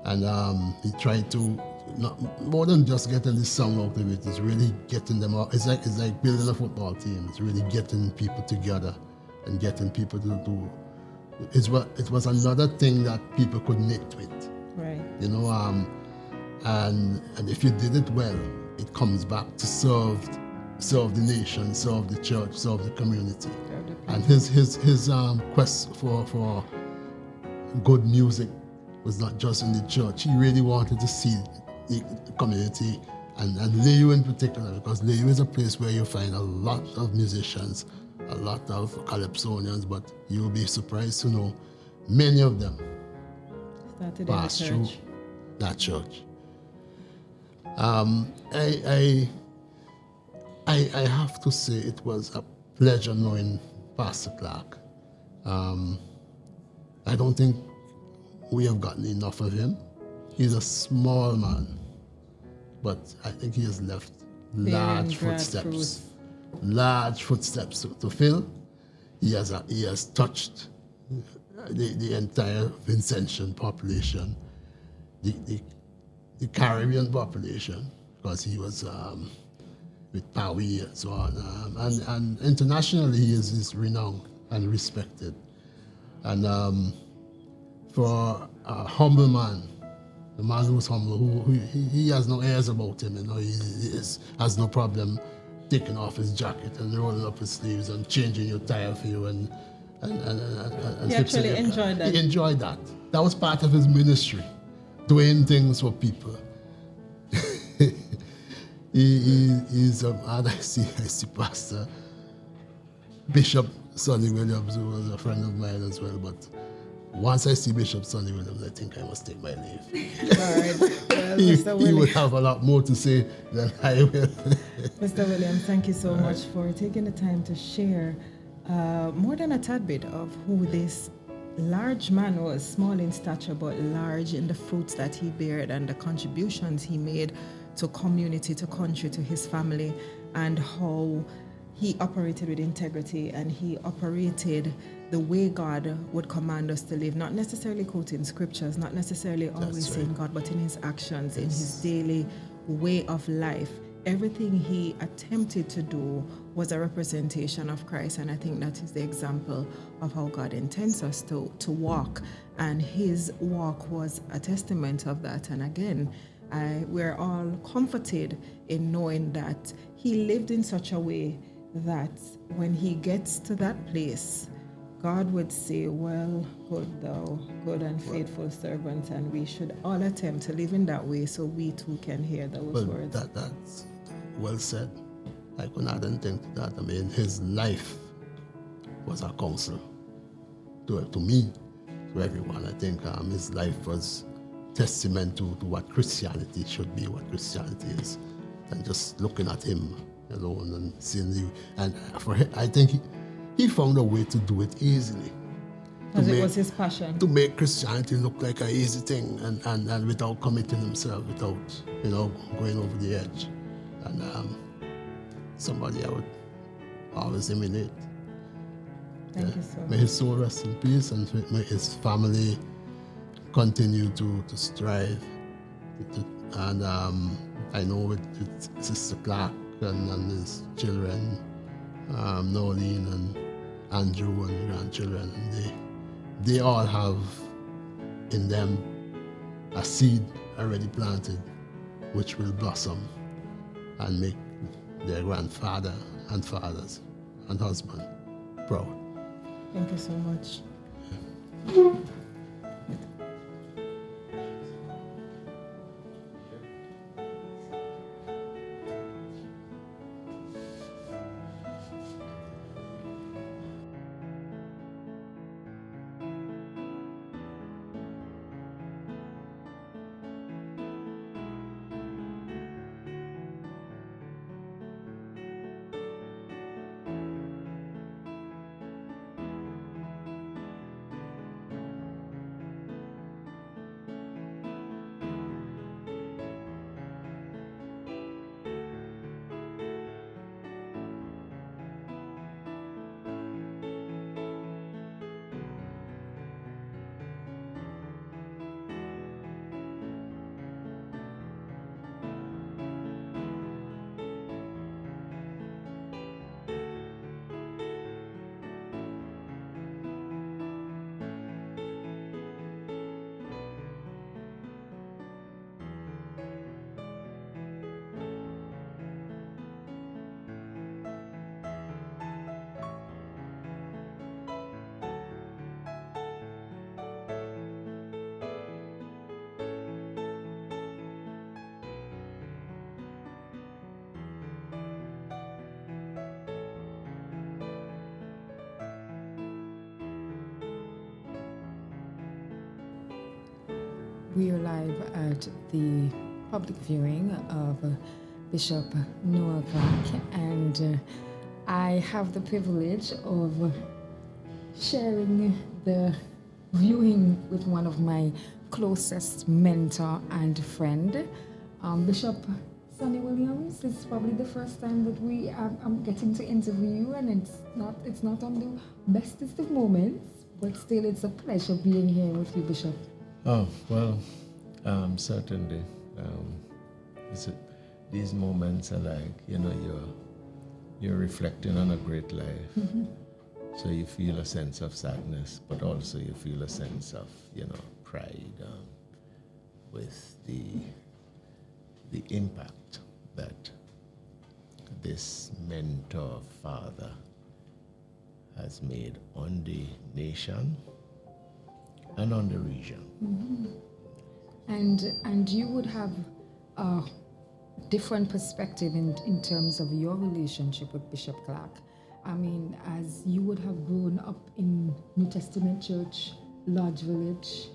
And he tried to, not more than just getting the song out of it, it's really getting them out. It's like building a football team. It's really getting people together and getting people to do. It was another thing that people could knit with. Right. You know, and if you did it well, it comes back to serve the nation, serve the church, serve the community. And his quest for good music was not just in the church. He really wanted to see the community and Layou in particular, because Layou is a place where you find a lot of musicians, a lot of calypsonians, but you'll be surprised to know many of them Started passed in through the church. that church. I have to say it was a pleasure knowing Pastor Clarke. I don't think we have gotten enough of him. He's a small man, but I think he has left large footsteps to fill. He has touched the entire Vincentian population, the Caribbean population, because he was with Paui and so on. And internationally, he is renowned and respected. And for a humble man, the man who's humble, who he has no airs about him, you know, he has no problem taking off his jacket and rolling up his sleeves and changing your tire for you and He actually enjoyed that. He enjoyed that. That was part of his ministry, doing things for people. He's and I see Pastor Bishop Sonny Williams, who was a friend of mine as well, but once I see Bishop Sonny Williams, I think I must take my leave. All right. Well, He Mr. would Williams, have a lot more to say than I will. Mr. Williams, thank you so much for taking the time to share more than a tad bit of who this large man was, small in stature, but large in the fruits that he bared and the contributions he made to community, to country, to his family, and how he operated with integrity and he operated the way God would command us to live, not necessarily quoting scriptures, not necessarily always saying God, but in his actions, in his daily way of life. Everything he attempted to do was a representation of Christ, and I think that is the example of how God intends us to walk, and his walk was a testament of that. And again, we're all comforted in knowing that he lived in such a way that when he gets to that place, God would say, well, good thou, good and faithful servant, and we should all attempt to live in that way so we too can hear those words. That's well said. I could add anything to that. I mean, his life was a counsel to me, to everyone. I think his life was testament to what Christianity should be, what Christianity is. And just looking at him alone and seeing you. And for him, I think he found a way to do it easily. Because it was his passion. To make Christianity look like an easy thing and without committing himself, without, going over the edge. And somebody I would always emulate. Thank you so much. May his soul rest in peace, and may his family continue to strive. And I know with Sister Clarke and his children, Noeline and Andrew and grandchildren, and they all have in them a seed already planted, which will blossom and make their grandfather and fathers and husband proud. Thank you so much. We are live at the public viewing of Bishop Noel Clarke, and I have the privilege of sharing the viewing with one of my closest mentor and friend, Bishop Sonny Williams. It's probably the first time that I'm getting to interview you, and it's not on the bestest of moments, but still it's a pleasure being here with you, Bishop. Oh, well, certainly. These moments are like, you're reflecting on a great life. Mm-hmm. So you feel a sense of sadness, but also you feel a sense of, pride with the impact that this mentor father has made on the nation and on the region. Mm-hmm. And you would have a different perspective in terms of your relationship with Bishop Clarke. I mean, as you would have grown up in New Testament Church, Lodge Village,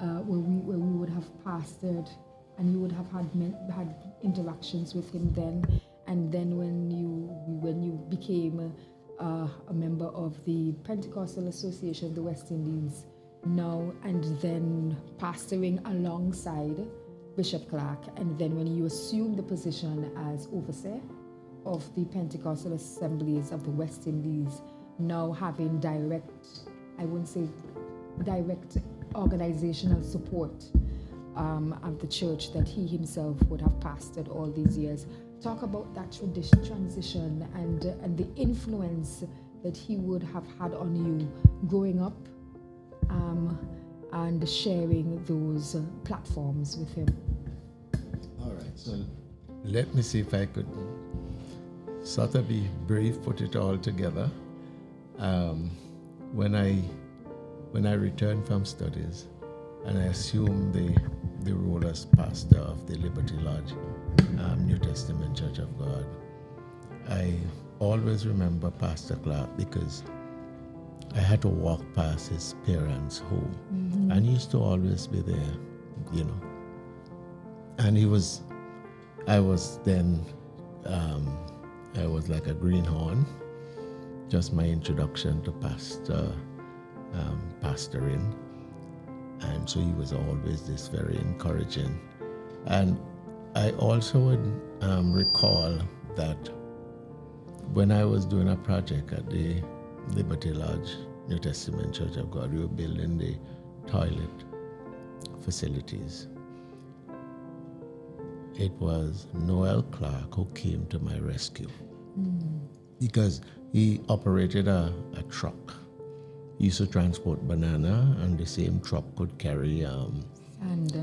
where we would have pastored, and you would have had interactions with him then. And then when you became a member member of the Pentecostal Association of the West Indies now, and then pastoring alongside Bishop Clarke. And then when you assumed the position as overseer of the Pentecostal Assemblies of the West Indies, now having direct, I wouldn't say direct organizational support of the church that he himself would have pastored all these years. Talk about that transition and the influence that he would have had on you growing up, and sharing those platforms with him. All right, so let me see if I could sort of be brief, put it all together. When I returned from studies and I assumed the role as pastor of the Liberty Lodge New Testament Church of God, I always remember Pastor Clarke because I had to walk past his parents' home, and he used to always be there, you know. And I was like a greenhorn, just my introduction to pastoring. And so he was always this very encouraging. And I also would recall that when I was doing a project at the Liberty Lodge New Testament Church of God, we were building the toilet facilities. It was Noel Clarke who came to my rescue because he operated a truck. He used to transport banana, and the same truck could carry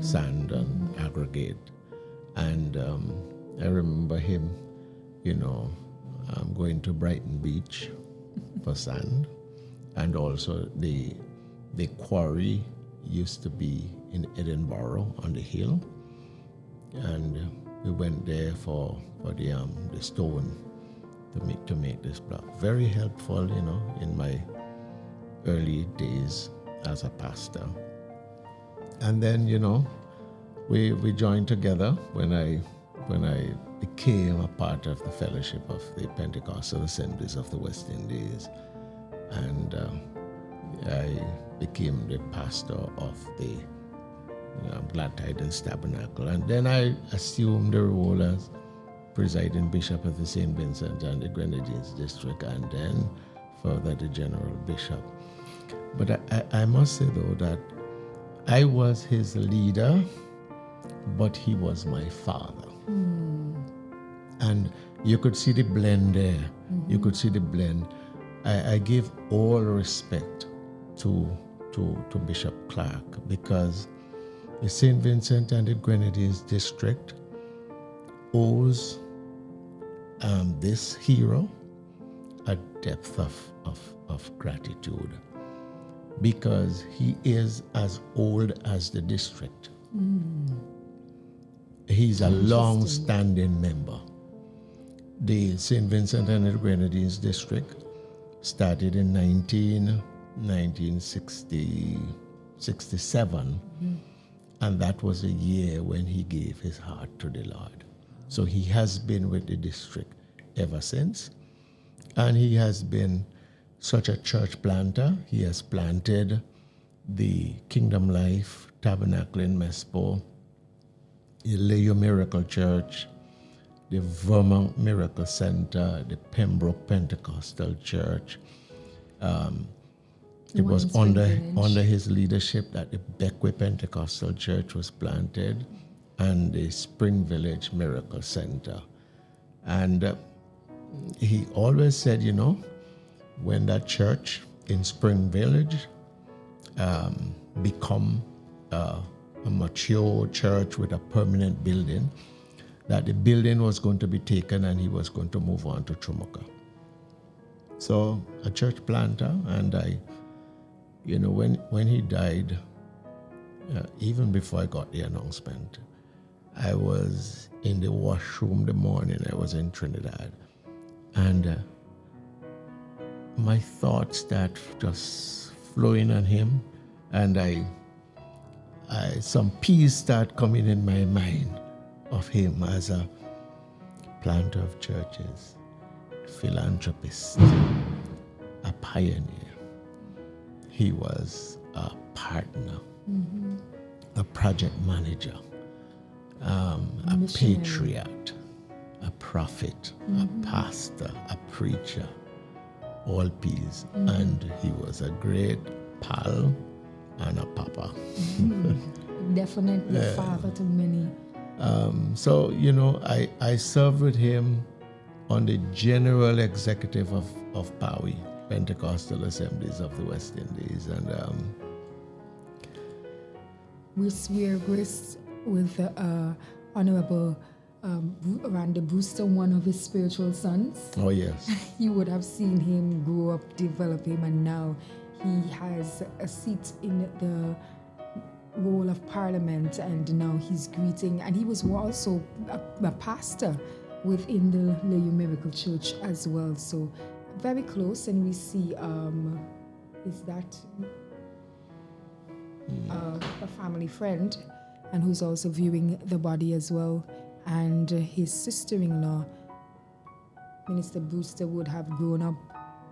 sand and aggregate. And I remember him, going to Brighton Beach for sand, and also the quarry used to be in Edinburgh on the hill, and we went there for the stone to make this block. Very helpful, in my early days as a pastor. And then, we joined together when I became a part of the fellowship of the Pentecostal Assemblies of the West Indies, and I became the pastor of the Glad Tidings Tabernacle, and then I assumed the role as presiding bishop of the St. Vincent and the Grenadines district, and then further the general bishop. But I must say though that I was his leader, but he was my father. And you could see the blend there. You could see the blend. I give all respect to Bishop Clarke, because the St. Vincent and the Grenadines district owes this hero a depth of gratitude, because he is as old as the district. He's a long-standing member. The St. Vincent and the Grenadines district started in 1967, and that was a year when he gave his heart to the Lord. So he has been with the district ever since, and he has been such a church planter. He has planted the Kingdom Life Tabernacle in Mespo, the Layou Miracle Church, the Vermont Miracle Center, the Pembroke Pentecostal Church. It was under his leadership that the Beckwith Pentecostal Church was planted, and the Spring Village Miracle Center. And he always said, when that church in Spring Village become a mature church with a permanent building, that the building was going to be taken and he was going to move on to Chumuka. So a church planter, and when he died, even before I got the announcement, I was in the washroom the morning. I was in Trinidad, and my thoughts start just flowing on him, and some peace start coming in my mind of him as a planter of churches, philanthropist, a pioneer. He was a partner, a project manager, a missionary. patriot, a prophet, a pastor, a preacher, all P's. And he was a great pal and a papa. Definitely a father to many. So, you know, I served with him on the general executive of PAWI, Pentecostal Assemblies of the West Indies. And we're graced with Honorable Randy Brewster, one of his spiritual sons. oh, yes. You would have seen him grow up, develop him, and now he has a seat in the role of parliament, and now he's greeting, and he was also a pastor within the Layou Miracle Church as well. So very close, and we see is that a family friend, and who's also viewing the body as well. And his sister-in-law, Minister Brewster, would have grown up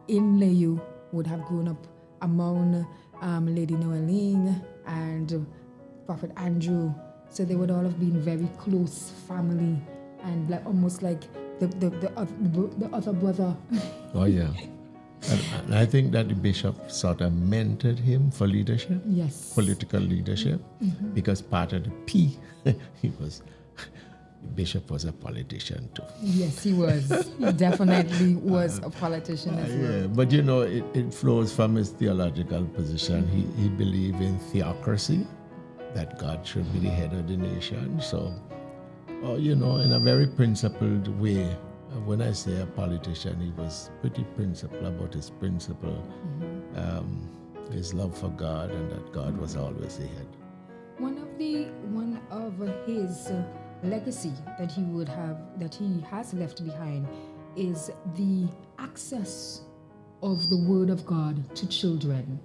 in Layou, would have grown up among Lady Noel and Prophet Andrew. So they would all have been very close family, and like almost like the other brother. Oh, yeah. And I think that the bishop sort of mentored him for leadership, Yes. political leadership, because part of the P, bishop was a politician too. Yes, he was. He definitely was a politician as well. Yeah, but you know, it flows from his theological position. He believed in theocracy, that God should be the head of the nation. So, you know, in a very principled way. When I say a politician, he was pretty principled about his principle, his love for God, and that God was always the head. One of his legacy that he has left behind is the access of the Word of God to children.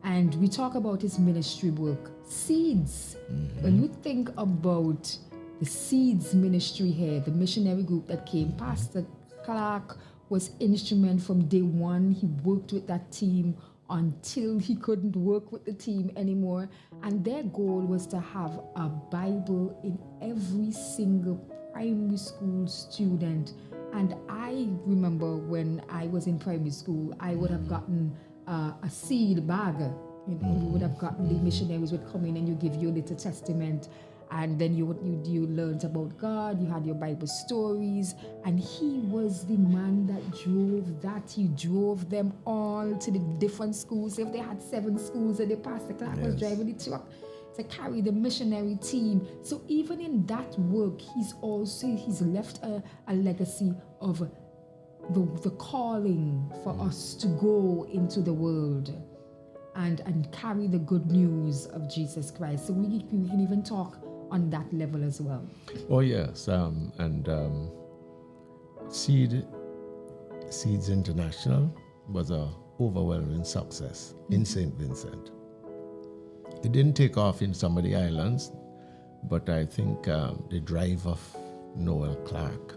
And we talk about his ministry work, Seeds. When you think about the Seeds ministry here, the missionary group that came, Pastor Clarke was instrumental from day one. He worked with that team until he couldn't work with the team anymore. And their goal was to have a Bible in every single primary school student. And I remember when I was in primary school, I would have gotten a seed bag. You know, you would have gotten, the missionaries would come in and you give your little testament. And then you learned about God, you had your Bible stories, and he was the man that drove that. He drove them all to the different schools. If they had 7 schools and the Pastor Clarke was driving the truck to carry the missionary team. So even in that work, he's left a legacy of the calling for us to go into the world and carry the good news of Jesus Christ. So we can even talk on that level as well. Oh, yes. Seeds International was an overwhelming success in St. Vincent. It didn't take off in some of the islands, but I think the drive of Noel Clarke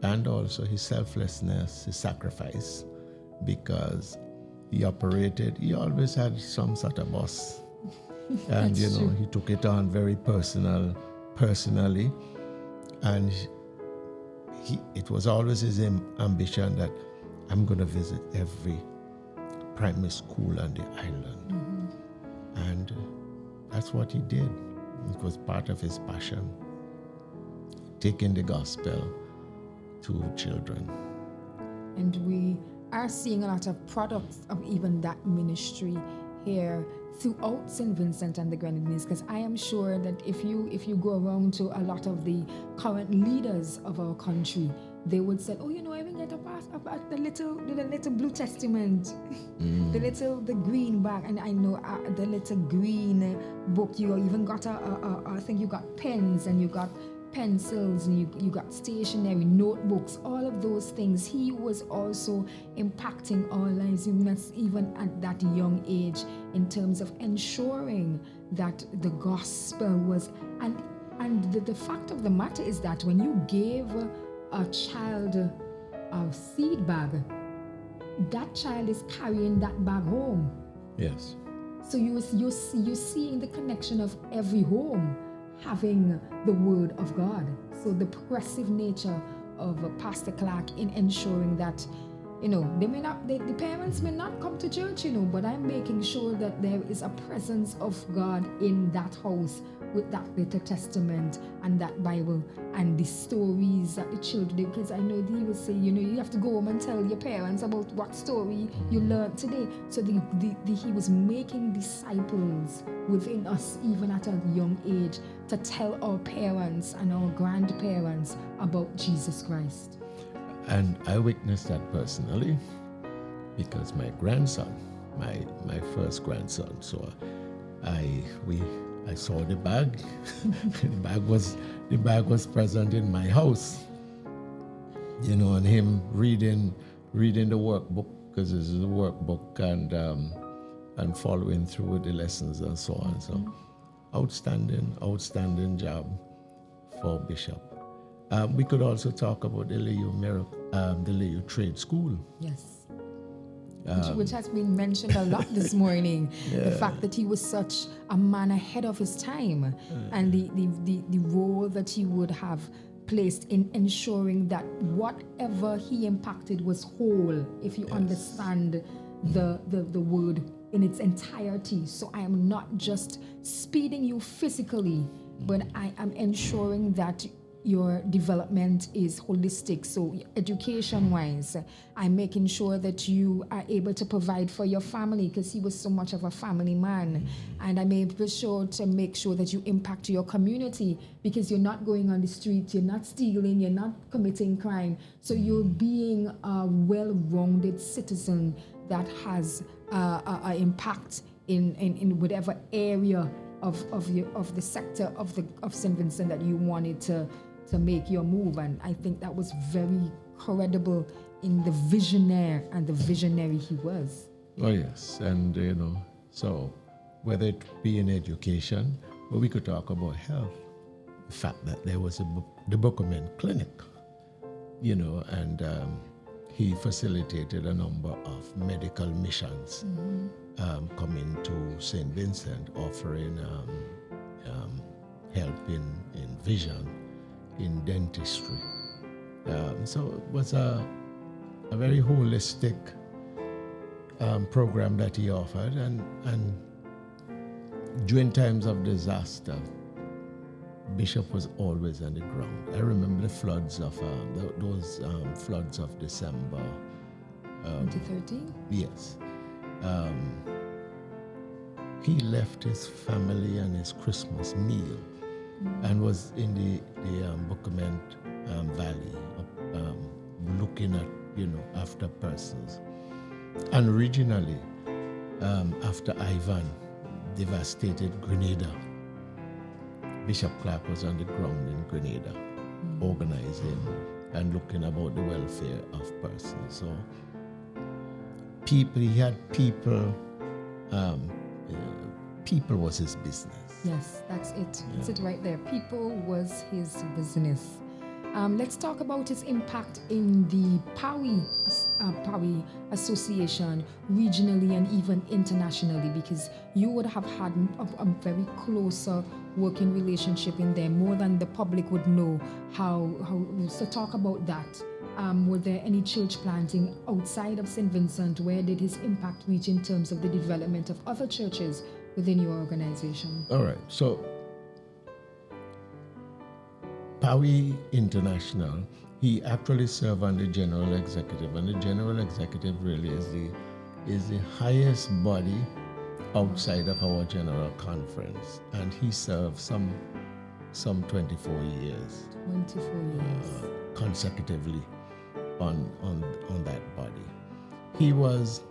and also his selflessness, his sacrifice, because he always had some sort of boss. And That's you know, true. he took it on very personally, and it was always his ambition that I'm going to visit every primary school on the island. And that's what he did. It was part of his passion, taking the gospel to children. And we are seeing a lot of products of even that ministry here throughout St. Vincent and the Grenadines, because I am sure that if you go around to a lot of the current leaders of our country, they would say, oh, you know, I even get a pass about the little Blue Testament, the green bag, and I know the little green book. You even got I think you got pens and you got pencils and you got stationery, notebooks, all of those things. He was also impacting our lives even at that young age in terms of ensuring that the gospel was, and the fact of the matter is that when you gave a child a seed bag, that child is carrying that bag home. Yes. So you're seeing the connection of every home having the word of God. So the progressive nature of Pastor Clarke in ensuring that, the parents may not come to church, but I'm making sure that there is a presence of God in that house with that little testament and that Bible and the stories that the children, because I know he would say, you have to go home and tell your parents about what story you learned today. So he was making disciples within us, even at a young age, to tell our parents and our grandparents about Jesus Christ. And I witnessed that personally because my grandson, my first grandson, so I saw the bag. the bag was present in my house. And him reading the workbook, because this is a workbook, and following through with the lessons and so on. So outstanding job for Bishop. We could also talk about the Layou Trade School. Yes. Which has been mentioned a lot this morning. Yeah. The fact that he was such a man ahead of his time, and the role that he would have placed in ensuring that whatever he impacted was whole, if you understand the word in its entirety. So I am not just speeding you physically, but I am ensuring that your development is holistic. So education-wise, I'm making sure that you are able to provide for your family, because he was so much of a family man. And I made sure to make sure that you impact your community, because you're not going on the street, you're not stealing, you're not committing crime. So you're being a well-rounded citizen that has an impact in whatever area of the sector of St. Vincent that you wanted to make your move. And I think that was very credible in the visionary he was. Oh yes, and so whether it be in education, but we could talk about health. The fact that there was the Bookman Clinic, and he facilitated a number of medical missions coming to St. Vincent, offering help in vision, in dentistry. So it was a very holistic program that he offered, and during times of disaster, Bishop was always on the ground. I remember the floods of those floods of December 2013? Yes. He left his family and his Christmas meal and was in the Bookman Valley, looking at, after persons. And originally, after Ivan devastated Grenada, Bishop Clarke was on the ground in Grenada, organizing and looking about the welfare of persons. So he had people. People was his business. Yes, that's it. That's it right there. People was his business. Let's talk about his impact in the Powie Association, regionally and even internationally, because you would have had a very closer working relationship in there, more than the public would know. So talk about that. Were there any church planting outside of St. Vincent? Where did his impact reach in terms of the development of other churches within your organization? All right. So Powie International, he actually served on the general executive, and the general executive really is the highest body outside of our general conference, and he served some 24 years. 24 years. Consecutively on that body. He was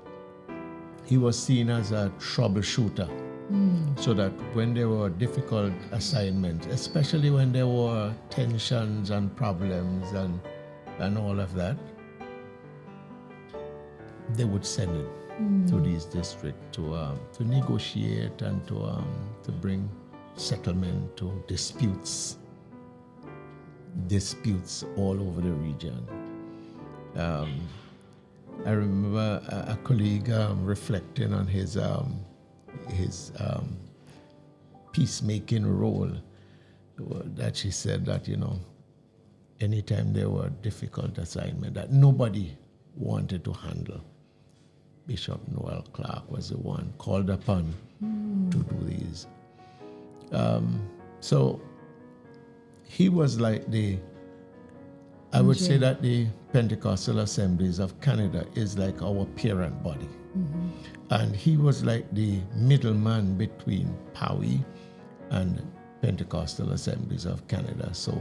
seen as a troubleshooter, so that when there were difficult assignments, especially when there were tensions and problems and all of that, they would send him to these districts to negotiate and to bring settlement to disputes all over the region. I remember a colleague reflecting on his peacemaking role, that she said that, anytime there were difficult assignment that nobody wanted to handle, Bishop Noel Clarke was the one called upon to do these. So he was like I would say that the Pentecostal Assemblies of Canada is like our parent body. And he was like the middleman between POWI and Pentecostal Assemblies of Canada. So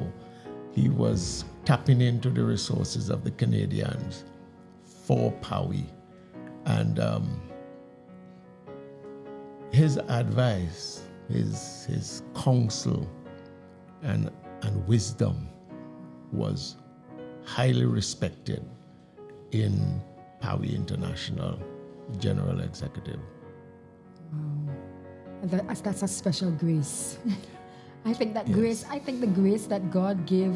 he was tapping into the resources of the Canadians for POWI. And his advice, his counsel and wisdom was highly respected in POWI International General Executive. Wow. That's a special grace. I think that the grace that God gave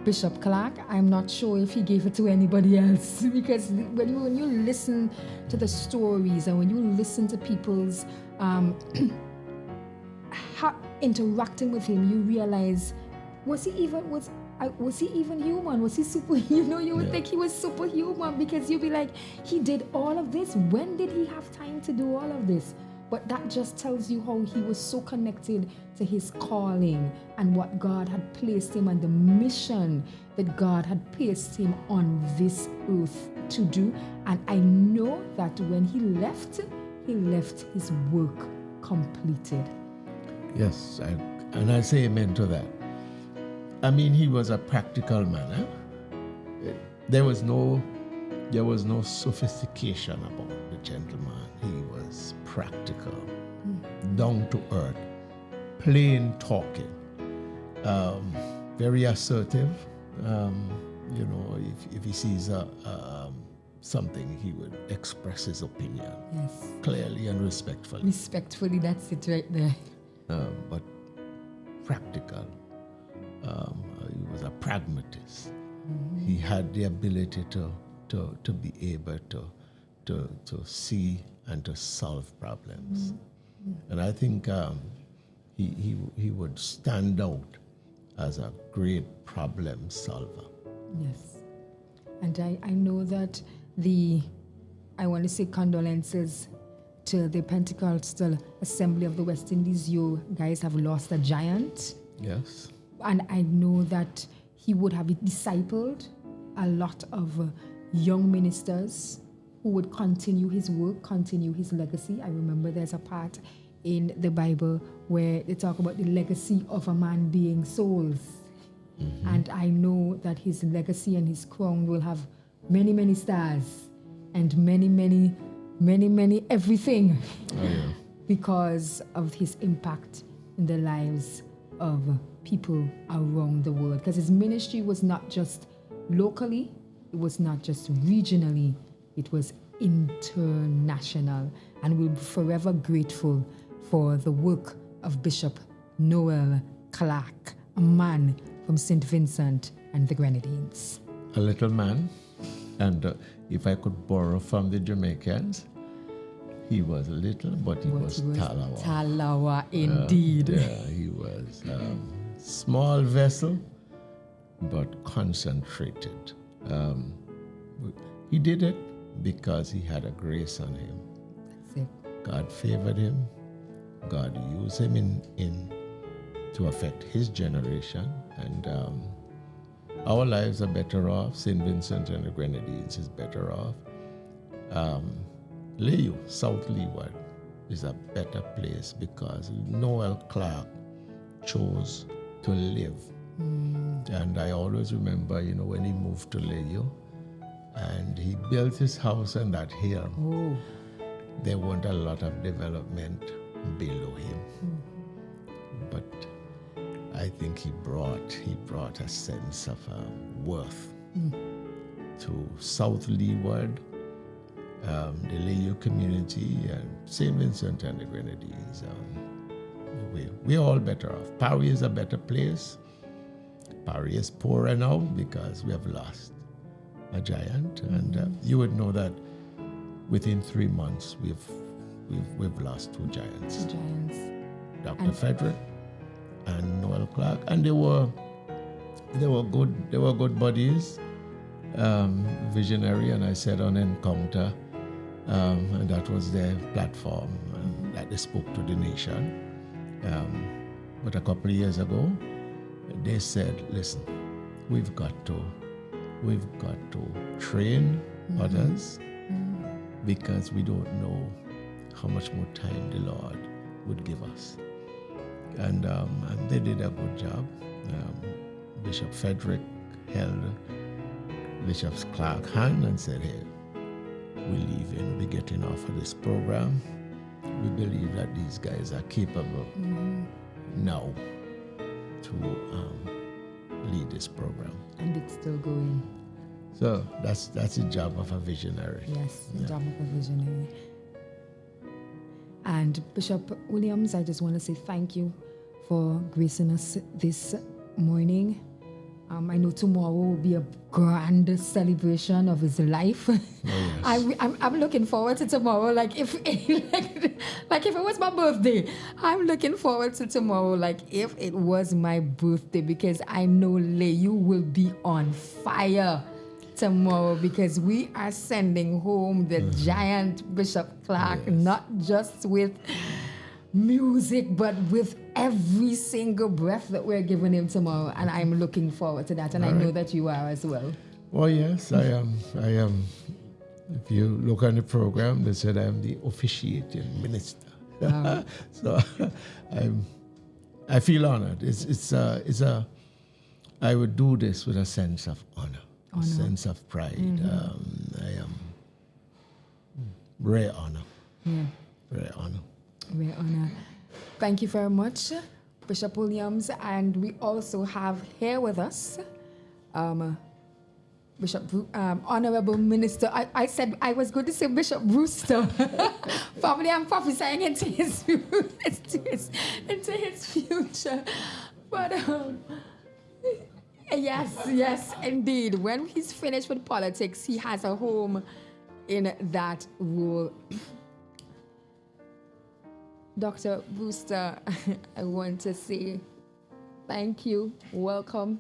Bishop Clarke, I'm not sure if he gave it to anybody else. Because when you listen to the stories and when you listen to people's interacting with him, you realize, was he even human? Was he super? You would think he was superhuman, because you'd be like, he did all of this. When did he have time to do all of this? But that just tells you how he was so connected to his calling and what God had placed him and the mission that God had placed him on this earth to do. And I know that when he left his work completed. Yes, and I say amen to that. I mean, he was a practical man. There was no sophistication about the gentleman. He was practical, down to earth, plain talking, very assertive. If he sees something, he would express his opinion clearly and respectfully. Respectfully, that's it right there. But practical. He was a pragmatist. He had the ability to be able to see and to solve problems. And I think he would stand out as a great problem solver. Yes. And I know that I want to say condolences to the Pentecostal Assembly of the West Indies. You guys have lost a giant. Yes. And I know that he would have discipled a lot of young ministers who would continue his work, continue his legacy. I remember there's a part in the Bible where they talk about the legacy of a man being souls. And I know that his legacy and his crown will have many, many stars and many, many, many, many everything because of his impact in the lives of people around the world. Because his ministry was not just locally, it was not just regionally, it was international. And we'll be forever grateful for the work of Bishop Noel Clarke, a man from St. Vincent and the Grenadines. A little man, and if I could borrow from the Jamaicans, he was little, but he was Talawa. Talawa, indeed. He was small vessel, but concentrated. He did it because he had a grace on him. That's it. God favored him. God used him to affect his generation, and our lives are better off. St. Vincent and the Grenadines is better off. Layou, South Leeward, is a better place because Noel Clarke chose to live. And I always remember, when he moved to Layou and he built his house on that hill, there weren't a lot of development below him. But I think he brought a sense of worth to South Leeward, the Layou community, and St. Vincent and the Grenadines. We're all better off. POWI is a better place. POWI is poorer now because we have lost a giant. And you would know that within 3 months, we've lost two giants. Dr. Frederick and Noel Clarke, and they were good buddies, visionary, and I said on Encounter, and that was their platform, that they spoke to the nation. But a couple of years ago, they said, listen, we've got to train others, because we don't know how much more time the Lord would give us. And they did a good job. Bishop Frederick held Bishop Clarke's hand and said, hey, we're leaving, we're getting off of this program. We believe that these guys are capable now to lead this program. And it's still going. So that's the job of a visionary. Yes, the job of a visionary. And Bishop Williams, I just want to say thank you for gracing us this morning. I know tomorrow will be a grand celebration of his life. Oh, yes. I'm looking forward to tomorrow. Like if it was my birthday, I'm looking forward to tomorrow. Like if it was my birthday, because I know Layou will be on fire tomorrow, because we are sending home the giant Bishop Clarke, not just with music, but with every single breath that we're giving him tomorrow. And I'm looking forward to that. And I know that you are as well. Well, yes, I am. If you look on the program, they said I am the officiating minister. Wow. So I feel honored. I would do this with a sense of honor. A sense of pride. I am rare honor. Yeah. Rare honor. Rare honor. Thank you very much, Bishop Williams. And we also have here with us Honorable Minister. I said I was going to say Bishop Brewster. Probably I'm prophesying into his future. But yes, indeed. When he's finished with politics, he has a home in that role. Dr. Brewster, I want to say thank you. Welcome.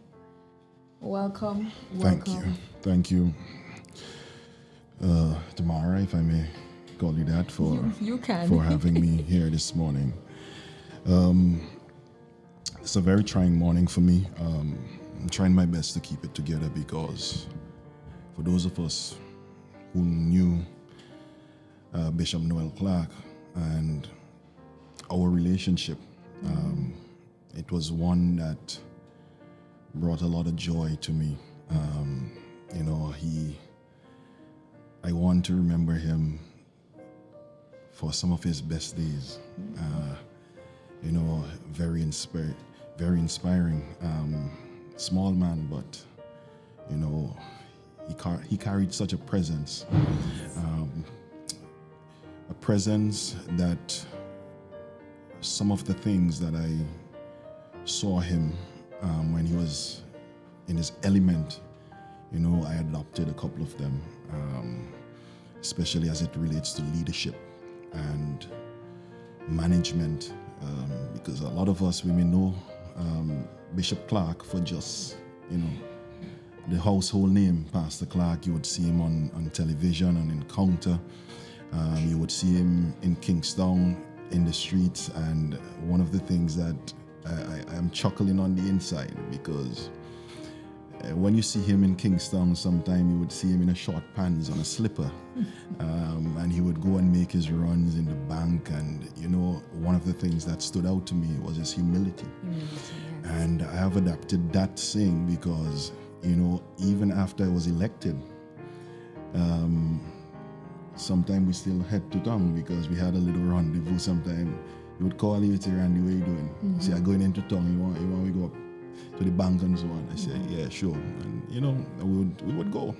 Thank you. Tamara, if I may call you that, you can. for having me here this morning. It's a very trying morning for me. I'm trying my best to keep it together, because for those of us who knew Bishop Noel Clarke and our relationship, it was one that brought a lot of joy to me. I want to remember him for some of his best days. Very inspiring. Small man, but he carried such a presence, that some of the things that I saw him when he was in his element, I adopted a couple of them, especially as it relates to leadership and management, because a lot of us, we may know Bishop Clarke for just, the household name, Pastor Clarke. You would see him on television, on Encounter. You would see him in Kingston, in the streets. And one of the things that I am chuckling on the inside, because when you see him in Kingston, sometime you would see him in a short pants on a slipper. And he would go and make his runs in the bank. And, one of the things that stood out to me was his humility. And I have adapted that saying, because, even after I was elected, sometimes we still head to town, because we had a little rendezvous. Sometimes he would call you, say, Randy, what are you doing? Say, I'm going into town. You want to go up to the bank and so on? I say, yeah, sure. And, we would go,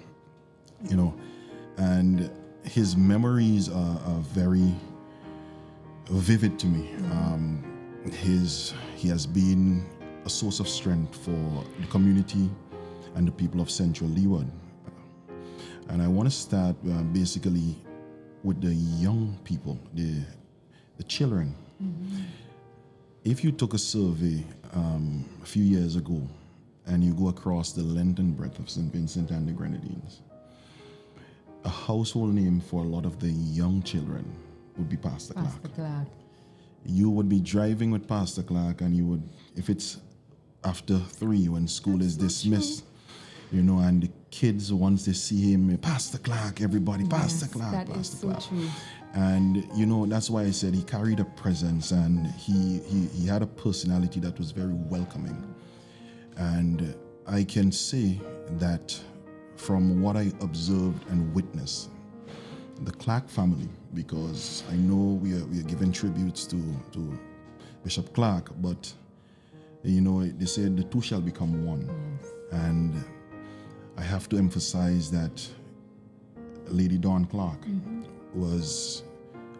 and his memories are very vivid to me. He has been a source of strength for the community and the people of Central Leeward. And I want to start basically with the young people, the children. If you took a survey a few years ago and you go across the length and breadth of St. Vincent and the Grenadines, a household name for a lot of the young children would be Pastor Clarke. Pastor Clarke. You would be driving with Pastor Clarke, and you would, if it's after 3 when school is dismissed, you know, and the kids, once they see him, Pastor Clarke, everybody, Pastor Clarke, that Pastor is so Clarke. true. And, you know, that's why I said he carried a presence, and he had a personality that was very welcoming. And I can say that from what I observed and witnessed, the Clarke family, because I know we are giving tributes to Bishop Clarke, but, you know, they said the two shall become one. Yes. And I have to emphasize that Lady Dawn Clarke was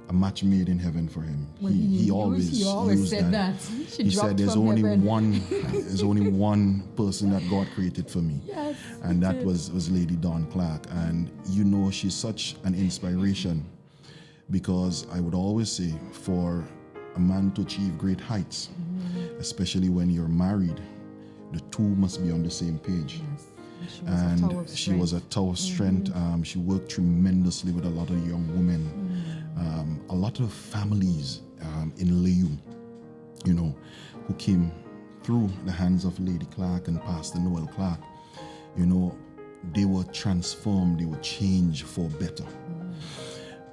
a match made in heaven for him. Well, he always used said that. He said there's only one person that God created for me. Yes, and that was Lady Dawn Clarke. And you know, she's such an inspiration, because I would always say, for a man to achieve great heights, especially when you're married, the two must be on the same page. Yes. And she was a tower of strength. She worked tremendously with a lot of young women. A lot of families in Layou, you know, who came through the hands of Lady Clarke and Pastor Noel Clarke, you know, they were transformed, they were changed for better.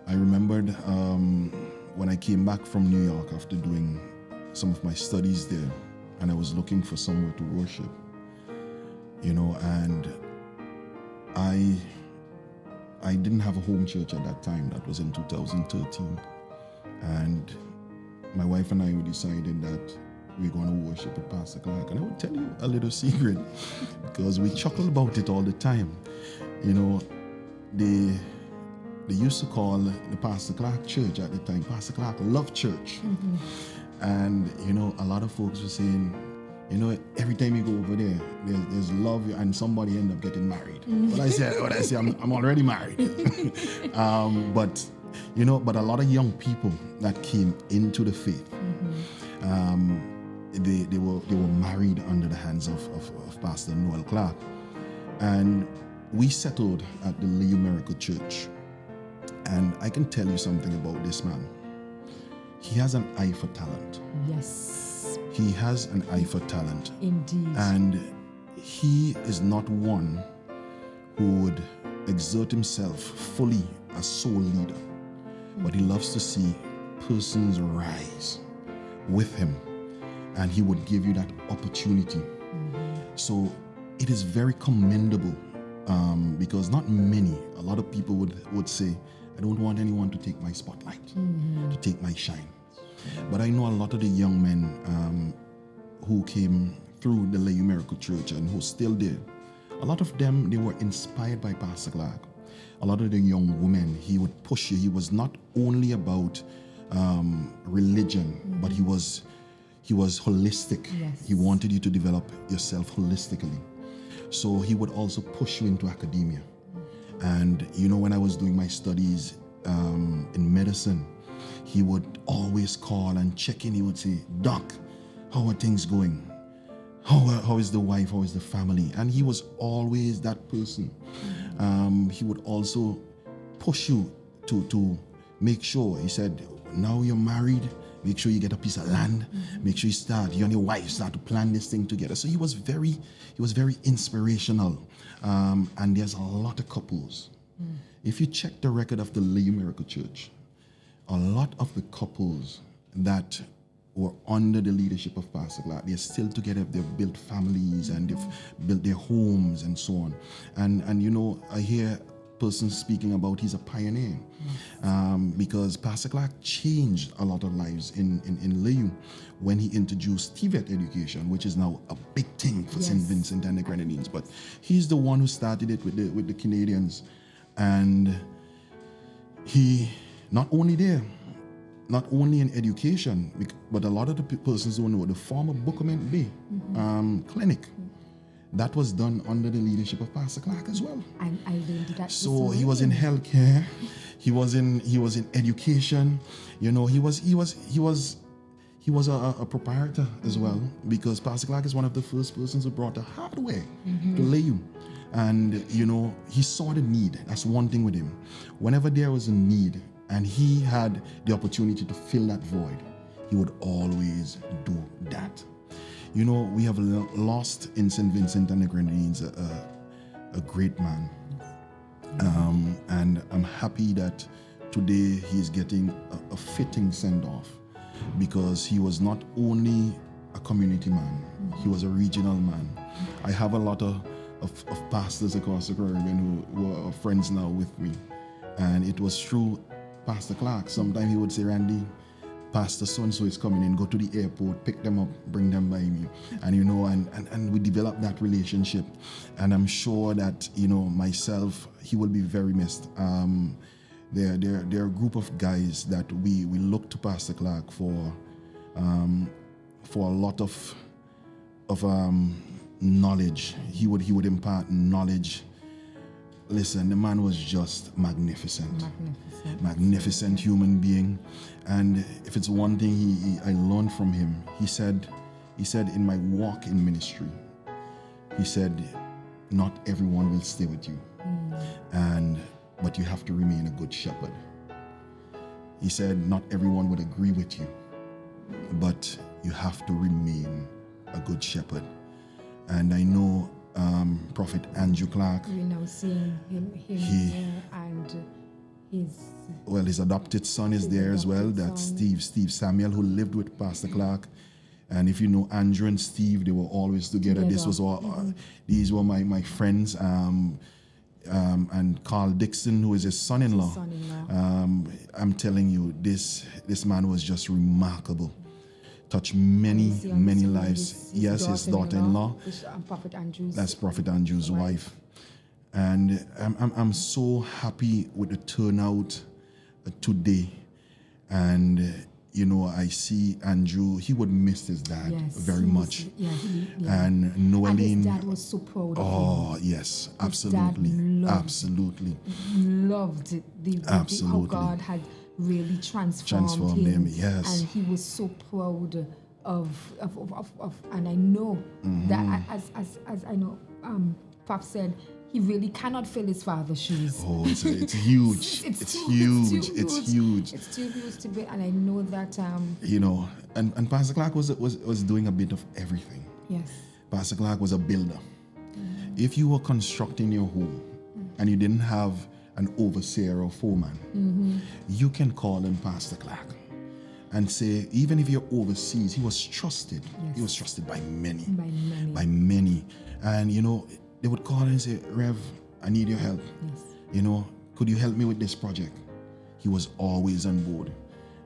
I remembered when I came back from New York after doing some of my studies there, and I was looking for somewhere to worship, you know, and I didn't have a home church at that time. That was in 2013. And my wife and I decided that we're going to worship with Pastor Clarke. And I would tell you a little secret, because we chuckle about it all the time. You know, they used to call the Pastor Clarke church at the time Pastor Clarke Love Church. And, you know, a lot of folks were saying, you know, every time you go over there, there's love, and somebody end up getting married. What I say, I'm already married. But, you know, but a lot of young people that came into the faith, they were married under the hands of Pastor Noel Clarke. And we settled at the Layou Miracle Church. And I can tell you something about this man. He has an eye for talent. Yes. He has an eye for talent. Indeed. And he is not one who would exert himself fully as sole leader, but he loves to see persons rise with him, and he would give you that opportunity. So it is very commendable, because not many, a lot of people would say, I don't want anyone to take my spotlight, to take my shine. But I know a lot of the young men who came through the Layou Miracle Church and who's still there. A lot of them, they were inspired by Pastor Clarke. A lot of the young women, he would push you. He was not only about religion, but he was holistic. Yes. He wanted you to develop yourself holistically. So he would also push you into academia. And, you know, when I was doing my studies in medicine, he would always call and check in. He would say, Doc, how are things going? How is the wife? How is the family? And he was always that person. He would also push you to make sure. He said, now you're married, make sure you get a piece of land. Make sure you and your wife start to plan this thing together. So he was very inspirational. And there's a lot of couples. If you check the record of the Layou Miracle Church, a lot of the couples that were under the leadership of Pastor Clarke, they're still together. They've built families and they've built their homes and so on. And you know, I hear persons speaking about he's a pioneer, because Pastor Clarke changed a lot of lives in Layou when he introduced TVET education, which is now a big thing for St. Vincent and the Grenadines. But he's the one who started it with the Canadians. And he, not only in education, but a lot of the persons don't know the former Bookament Bay clinic. that was done under the leadership of Pastor Clarke as well. And I learned that. So this he was in morning. healthcare, he was in education, he was a proprietor as well, because Pastor Clarke is one of the first persons who brought the hardware to Layou. And he saw the need. That's one thing with him. Whenever there was a need and he had the opportunity to fill that void, he would always do that. We have lost in St. Vincent and the Grenadines a great man. And I'm happy that today he's getting a fitting send-off, because he was not only a community man, he was a regional man. I have a lot of pastors across the Caribbean who are friends now with me. And it was through Pastor Clarke. Sometimes he would say, Randy, Pastor so-and-so is coming in, go to the airport, pick them up, bring them by me. And and we developed that relationship. And I'm sure that, myself, he will be very missed. There are a group of guys that we look to Pastor Clarke for a lot of knowledge. He would impart knowledge. Listen, the man was just magnificent. Magnificent human being. And if it's one thing I learned from him, he said in my walk in ministry, he said, not everyone will stay with you. But you have to remain a good shepherd. He said, not everyone would agree with you, but you have to remain a good shepherd. And I know Prophet Andrew Clarke. We're now seeing him here, and his adopted son is there as well. That's Steve Samuel, who lived with Pastor Clarke. And if you know Andrew and Steve, they were always together. This was all. These were my friends. And Carl Dixon, who is his son-in-law. I'm telling you, this man was just remarkable. Touched many lives. Yes, his daughter-in-law. Prophet Andrew's. That's Prophet Andrew's wife. And I'm so happy with the turnout today. And I see Andrew. He would miss his dad very much. And Noel. And his dad was so proud of him. Oh yes, absolutely, absolutely. Loved how God had really transformed him. Yes, and he was so proud of and I know that as I know, Pop said, he really cannot fill his father's shoes. Oh, it's huge. It's huge. It's huge. It's too huge to be, and I know that. And Pastor Clarke was doing a bit of everything. Yes. Pastor Clarke was a builder. If you were constructing your home and you didn't have an overseer or foreman, you can call him Pastor Clarke and say, even if you're overseas, he was trusted. Yes. He was trusted by many. By many. And they would call and say, Rev, I need your help. Yes. Could you help me with this project? He was always on board.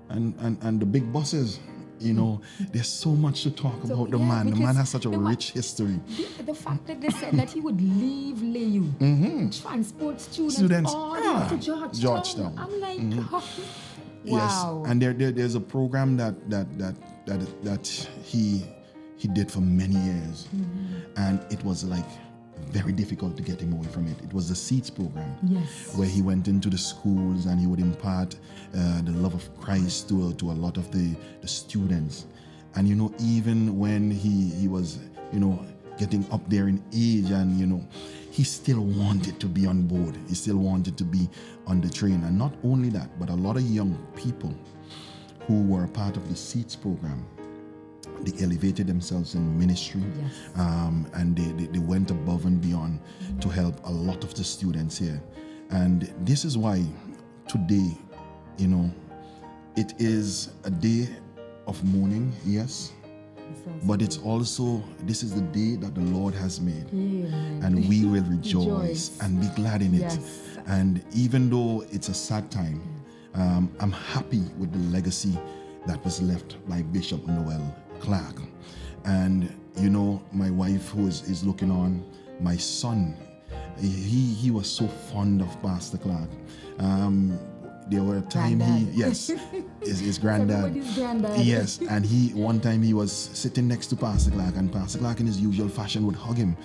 And the big bosses, there's so much to talk about the man. The man has such a rich history. The fact that they said that he would leave Layou, transport students all the way to Georgetown. I'm like, wow. Yes. And there's a program that he did for many years. And it was like very difficult to get him away from it. It was the Seeds program, where he went into the schools and he would impart the love of Christ to a lot of the students. And even when he was getting up there in age, and he still wanted to be on board. He still wanted to be on the train. And not only that, but a lot of young people who were a part of the Seeds program, they elevated themselves in ministry, and they went above and beyond to help a lot of the students here. And this is why today, it is a day of mourning, yes, but it's also, this is the day that the Lord has made, and we will rejoice and be glad in it. And even though it's a sad time, I'm happy with the legacy that was left by Bishop Noel Clarke. And my wife who is looking on, my son, he was so fond of Pastor Clarke. there were a time Granddad. his granddad. Everybody's granddad. Yes, and one time he was sitting next to Pastor Clarke, and Pastor Clarke in his usual fashion would hug him.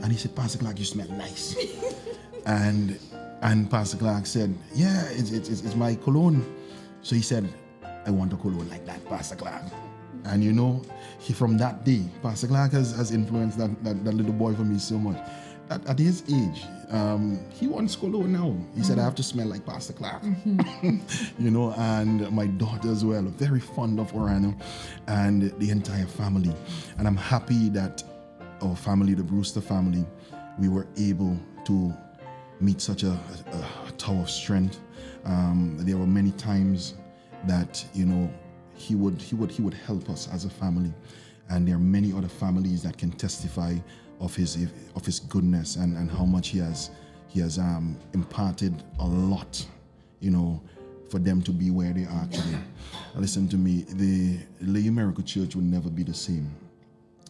And he said, Pastor Clarke, you smell nice. and Pastor Clarke said, yeah, it's my cologne. So he said, I want a cologne like that, Pastor Clarke. And you know, from that day, Pastor Clarke has influenced that little boy for me so much. At his age, he wants cologne now. He said, I have to smell like Pastor Clarke. You know, and my daughter as well, very fond of Orano, and the entire family. And I'm happy that our family, the Brewster family, we were able to meet such a tower of strength. There were many times that, you know, he would help us as a family, and there are many other families that can testify of his goodness and how much he has imparted a lot, you know, for them to be where they are today. Listen to me, the Layou Miracle Church will never be the same,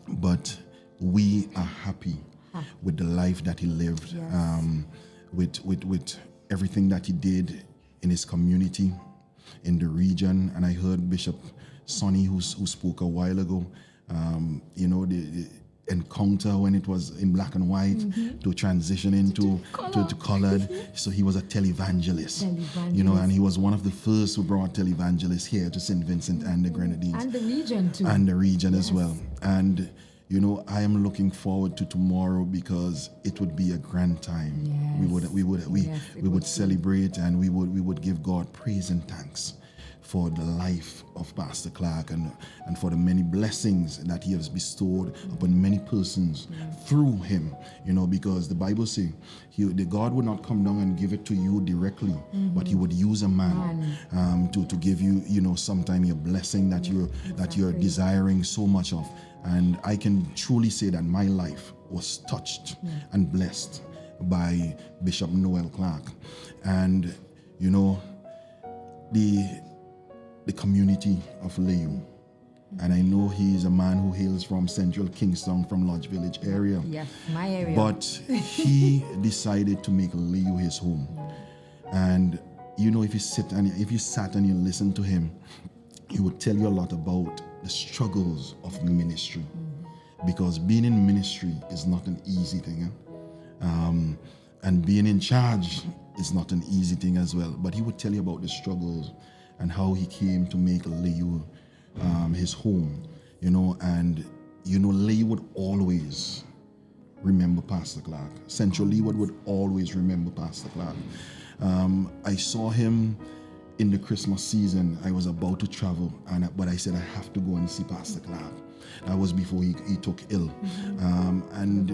but we are happy with the life that he lived, Yes. with everything that he did in his community, in the region. And I heard Bishop Sonny, who spoke a while ago, you know, the encounter when it was in black and white to transition into to colored. So he was a televangelist, you know, and he was one of the first who brought televangelists here to St. Vincent and the Grenadines. And the region too. And the region as well. And you know, I am looking forward to tomorrow because it would be a grand time. Yes. We would celebrate, and we would give God praise and thanks for the life of Pastor Clarke and for the many blessings that he has bestowed upon many persons through him. You know, because the Bible says the God would not come down and give it to you directly, but he would use a man to give you, you know, sometime a blessing that you're desiring so much of. And I can truly say that my life was touched and blessed by Bishop Noel Clarke. And, you know, the community of Layou. And I know he is a man who hails from Central Kingston, from Lodge Village area. Yes, my area. But he decided to make Layou his home. And, you know, if you sat and you listen to him, he would tell you a lot about the struggles of ministry, because being in ministry is not an easy thing, and being in charge is not an easy thing as well. But he would tell you about the struggles and how he came to make Layou his home, you know. And you know, Layou would always remember Pastor Clarke. Central Leeward would always remember Pastor Clarke. I saw him in the Christmas season. I was about to travel, but I said I have to go and see Pastor Clarke. That was before he took ill. And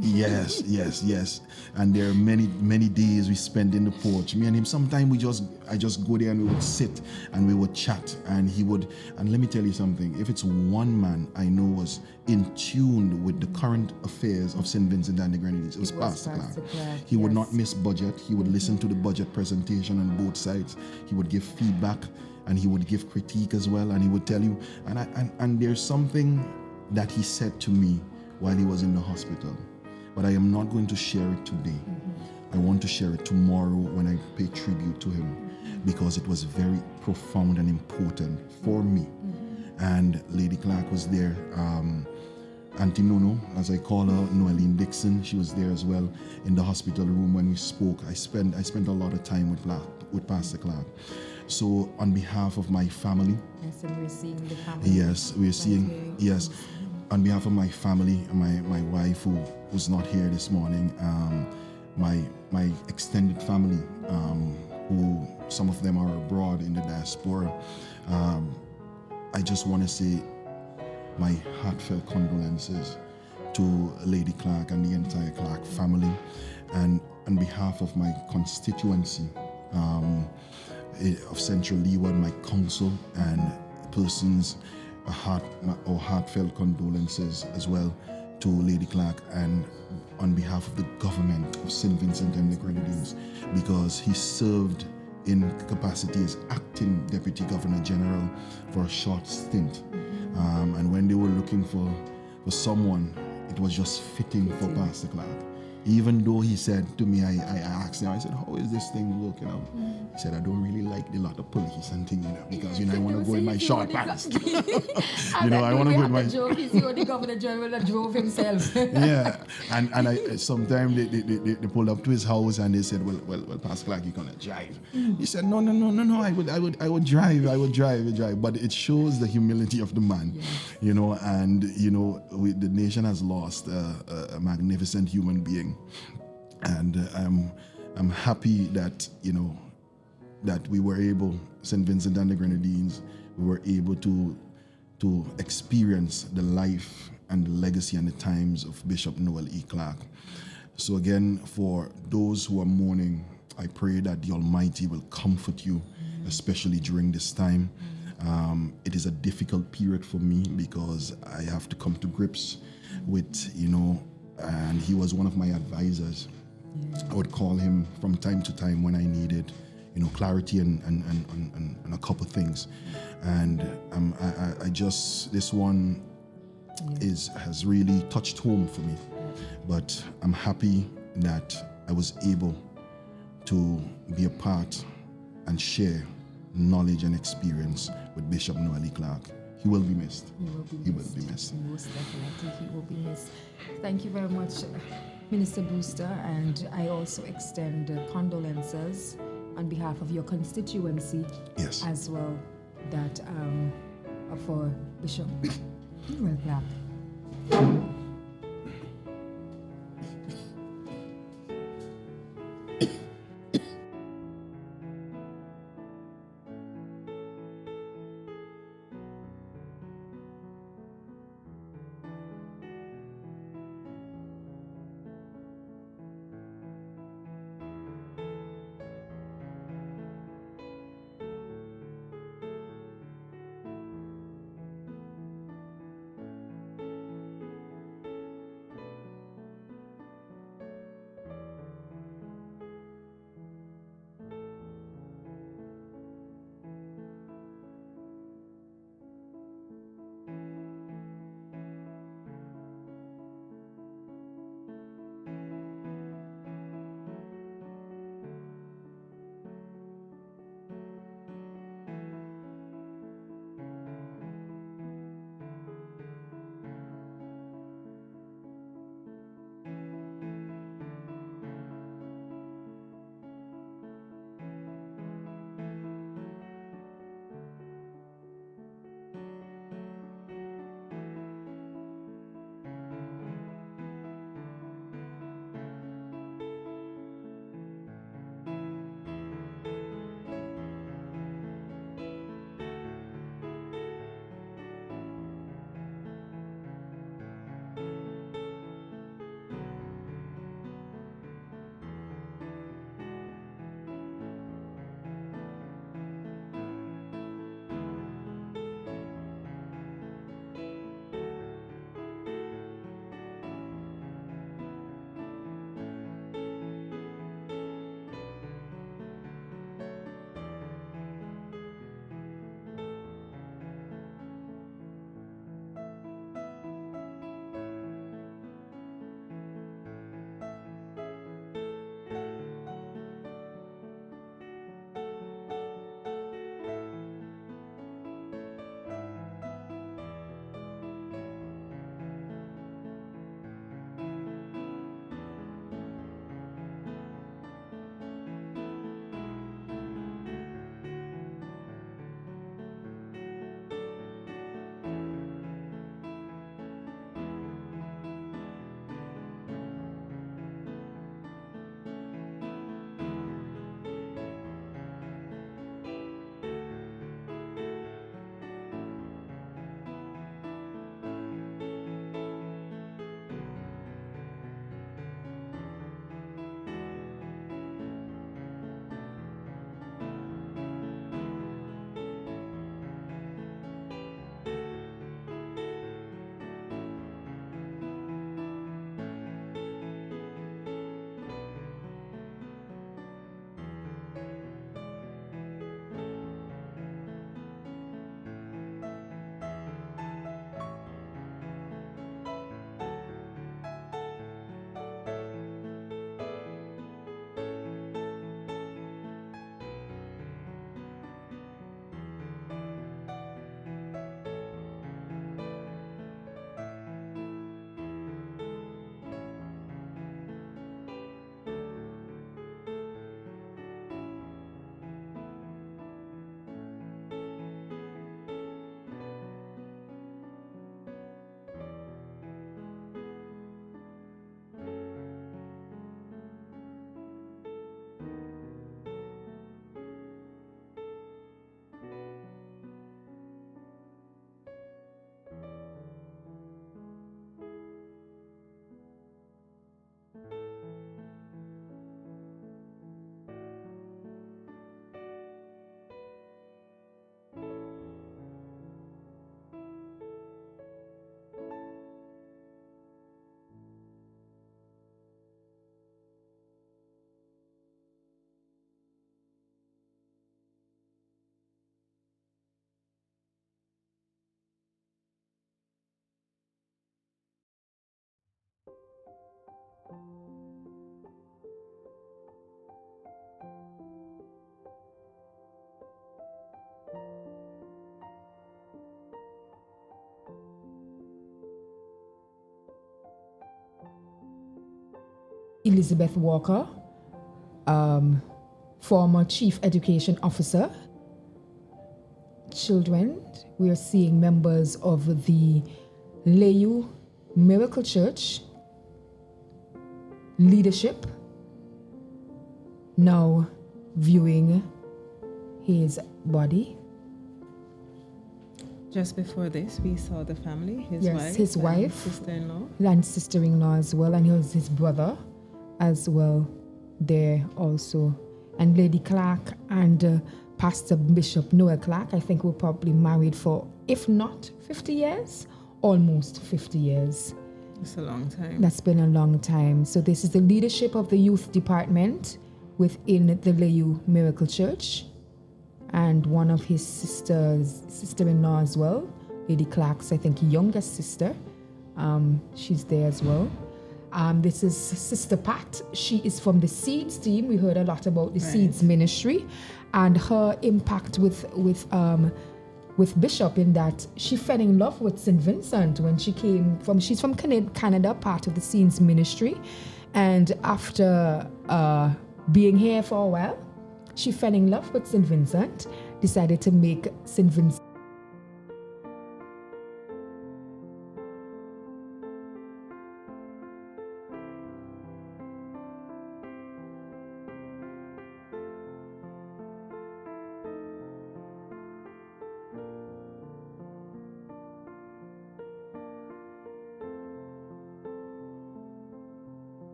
yes. And there are many days we spent in the porch. Me and him, sometimes I just go there and we would sit and we would chat. And let me tell you something, if it's one man I know was in tune with the current affairs of St. Vincent and the Grenadines, it was Pastor Clarke. He would not miss budget. He would listen to the budget presentation on both sides. He would give feedback, and he would give critique as well, and he would tell you. And there's something that he said to me while he was in the hospital, but I am not going to share it today. I want to share it tomorrow when I pay tribute to him, because it was very profound and important for me. And Lady Clarke was there. Auntie Nono, as I call her, Noeline Dixon, she was there as well in the hospital room when we spoke. I spent a lot of time with Pastor Clarke. So on behalf of my family, Yes, and we're seeing the family. yes, we're seeing, yes, on behalf of my family, my wife who's not here this morning, my extended family, who some of them are abroad in the diaspora, I just want to say my heartfelt condolences to Lady Clarke and the entire Clarke family, and on behalf of my constituency of Central Leeward, my council and persons, our heartfelt condolences as well to Lady Clarke, and on behalf of the government of St. Vincent and the Grenadines, because he served in capacity as acting Deputy Governor General for a short stint. And when they were looking for someone, it was just fitting for Pastor Clarke. Even though he said to me, I asked him, I said, how is this thing working out? He said, I don't really like the lot of police and things, because, I want to go in my short pants. I want to go in my... Joke, he's the only governor general that drove himself. Yeah, and I sometimes they pulled up to his house and they said, well, Pastor Clarke, you're gonna drive. He said, no, I would drive. But it shows the humility of the man, Yes. and the nation has lost a magnificent human being, and I'm happy that that we were able, St. Vincent and the Grenadines, we were able to experience the life and the legacy and the times of Bishop Noel E. Clarke. So again, for those who are mourning, I pray that the Almighty will comfort you, especially during this time. It is a difficult period for me because I have to come to grips with, and he was one of my advisors. I would call him from time to time when I needed, clarity and a couple things. And I just, this one has really touched home for me. But I'm happy that I was able to be a part and share knowledge and experience with Bishop Noel E. Clarke. He will be missed. He will be missed. Most definitely, he will be missed. Thank you very much, Minister Brewster, and I also extend condolences on behalf of your constituency as well, that for Bishop Noel Clarke. Elizabeth Walker, former Chief Education Officer. Children, we are seeing members of the Layou Miracle Church leadership now viewing his body. Just before this, we saw the family, his wife, sister-in-law, and sister-in-law as well, and his brother as well there also. And Lady Clarke and Pastor Bishop Noel Clarke, I think, were probably married for, if not 50 years, almost 50 years. It's a long time. That's been a long time. So this is the leadership of the youth department within the Layou Miracle Church, and one of his sister-in-law as well, Lady Clarke's, I think, youngest sister. She's there as well. This is Sister Pat. She is from the Seeds team. We heard a lot about the Seeds ministry and her impact with Bishop, in that she fell in love with St. Vincent when she came from. She's from Canada, part of the Seeds ministry, and after being here for a while, she fell in love with St. Vincent. Decided to make St. Vincent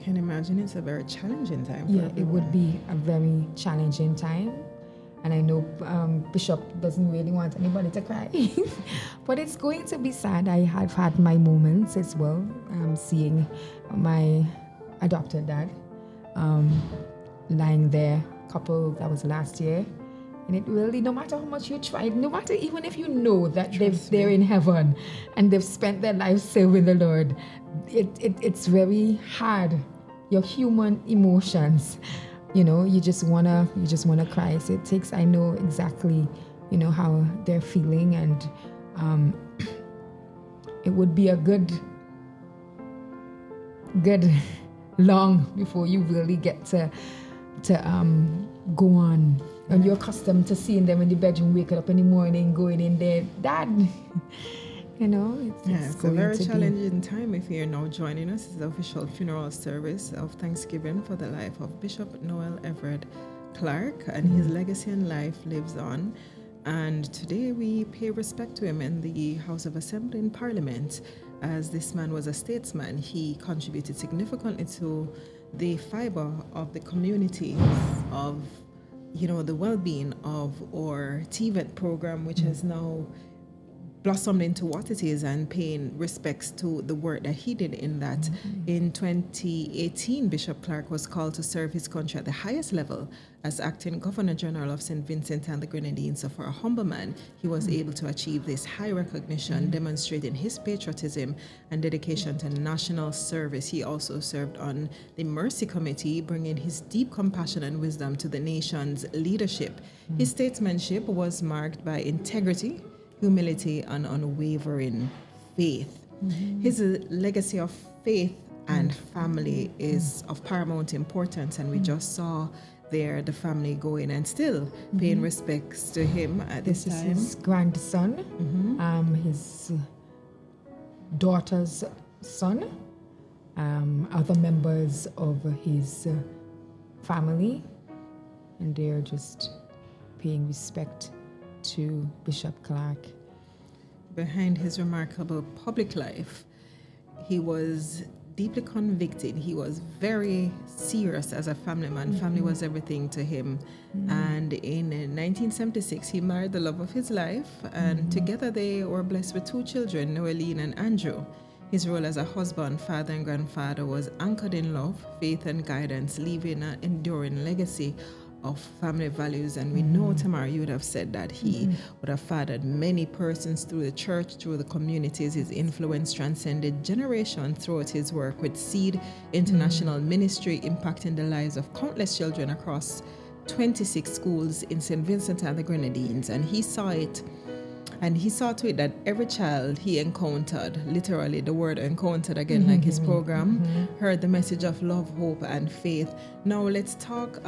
can imagine it's a very challenging time. Yeah, it would be a very challenging time. And I know Bishop doesn't really want anybody to cry. But it's going to be sad. I have had my moments as well, seeing my adopted dad lying there, couple that was last year. And it really, no matter how much you tried, no matter even if you know that they're in heaven and they've spent their lives serving the Lord, it's very hard. Your human emotions, you just wanna cry. So it takes, I know exactly, how they're feeling, and it would be a good long before you really get to go on. And you're accustomed to seeing them in the bedroom, waking up in the morning, going in there, Dad. It's a very challenging time. If you're now joining us, it's the official funeral service of Thanksgiving for the life of Bishop Noel Everett Clarke, and his legacy and life lives on. And today we pay respect to him in the House of Assembly in Parliament. As this man was a statesman, he contributed significantly to the fiber of the community, of the well-being of our TVET program, which has now blossomed into what it is, and paying respects to the work that he did in that. In 2018, Bishop Clarke was called to serve his country at the highest level as acting Governor General of St. Vincent and the Grenadines. So for a humble man, he was able to achieve this high recognition, demonstrating his patriotism and dedication to national service. He also served on the Mercy Committee, bringing his deep compassion and wisdom to the nation's leadership. His statesmanship was marked by integrity, humility, and unwavering faith. His legacy of faith and family is of paramount importance, and we just saw there the family going and still paying respects to him at this time. This is his grandson, his daughter's son, other members of his family, and they're just paying respect to Bishop Clarke. Behind his remarkable public life, he was deeply convicted. He was very serious as a family man. Family was everything to him. And in 1976, he married the love of his life, and together they were blessed with 2 children, Noeline and Andrew. His role as a husband, father, and grandfather was anchored in love, faith, and guidance, leaving an enduring legacy of family values. And we know, Tamara, you would have said that he would have fathered many persons through the church, through the communities. His influence transcended generations throughout his work with Seed International Ministry, impacting the lives of countless children across 26 schools in St. Vincent and the Grenadines. And he saw it. And he saw to it that every child he encountered, literally the word encountered again, like his program, heard the message of love, hope, and faith. Now let's talk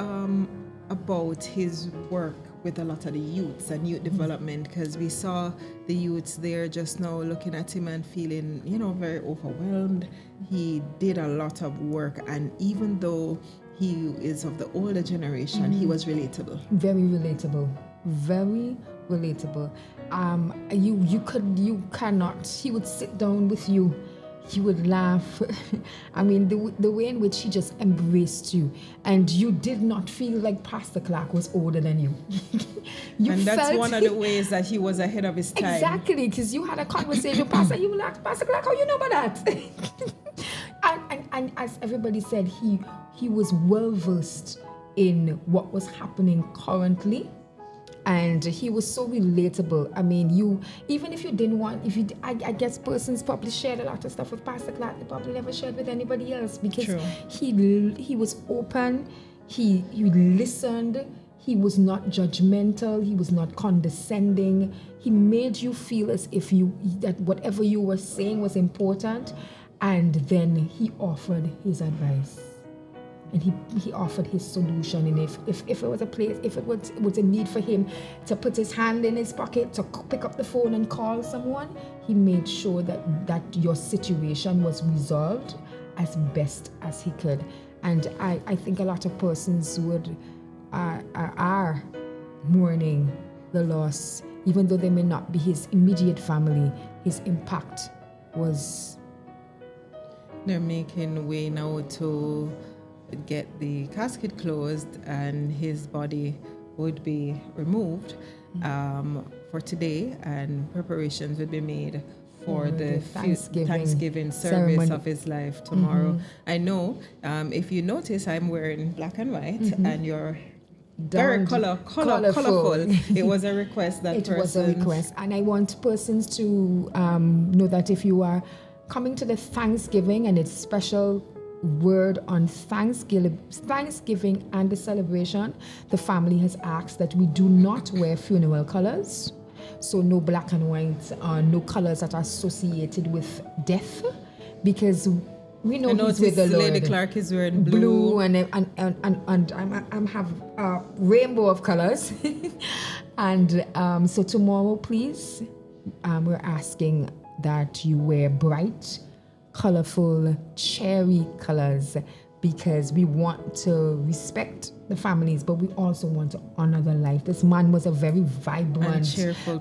about his work with a lot of the youths and youth development, because we saw the youths there just now looking at him and feeling, very overwhelmed. He did a lot of work, and even though he is of the older generation, he was relatable. Very relatable. Very relatable. You cannot. He would sit down with you. He would laugh. I mean, the way in which he just embraced you, and you did not feel like Pastor Clarke was older than you. And that's one of the ways that he was ahead of his time. Exactly, because you had a conversation, Pastor. You were like, Pastor Clarke, how you know about that? and as everybody said, he was well versed in what was happening currently. And he was so relatable. I mean, even if you didn't want, I guess persons probably shared a lot of stuff with Pastor Clarke. They probably never shared with anybody else, because he was open. He listened. He was not judgmental. He was not condescending. He made you feel as if that whatever you were saying was important. And then he offered his advice. And he offered his solution. And if it was it was a need for him to put his hand in his pocket, to pick up the phone and call someone, he made sure that your situation was resolved as best as he could. And I think a lot of persons are mourning the loss, even though they may not be his immediate family. His impact was... They're making way now to get the casket closed, and his body would be removed for today, and preparations would be made for the Thanksgiving service ceremony of his life tomorrow. I know, if you notice, I'm wearing black and white, and you're very colorful. It was a request that it was a request, and I want persons to know that if you are coming to the Thanksgiving and its special word on Thanksgiving and the celebration, the family has asked that we do not wear funeral colors. So no black and white, no colors that are associated with death, because we know he's with the Lord. Lady Clarke is wearing blue and I'm have a rainbow of colors. And so tomorrow, please, we're asking that you wear bright, colorful cherry colors, because we want to respect the families, but we also want to honor the life. This man was a very vibrant and cheerful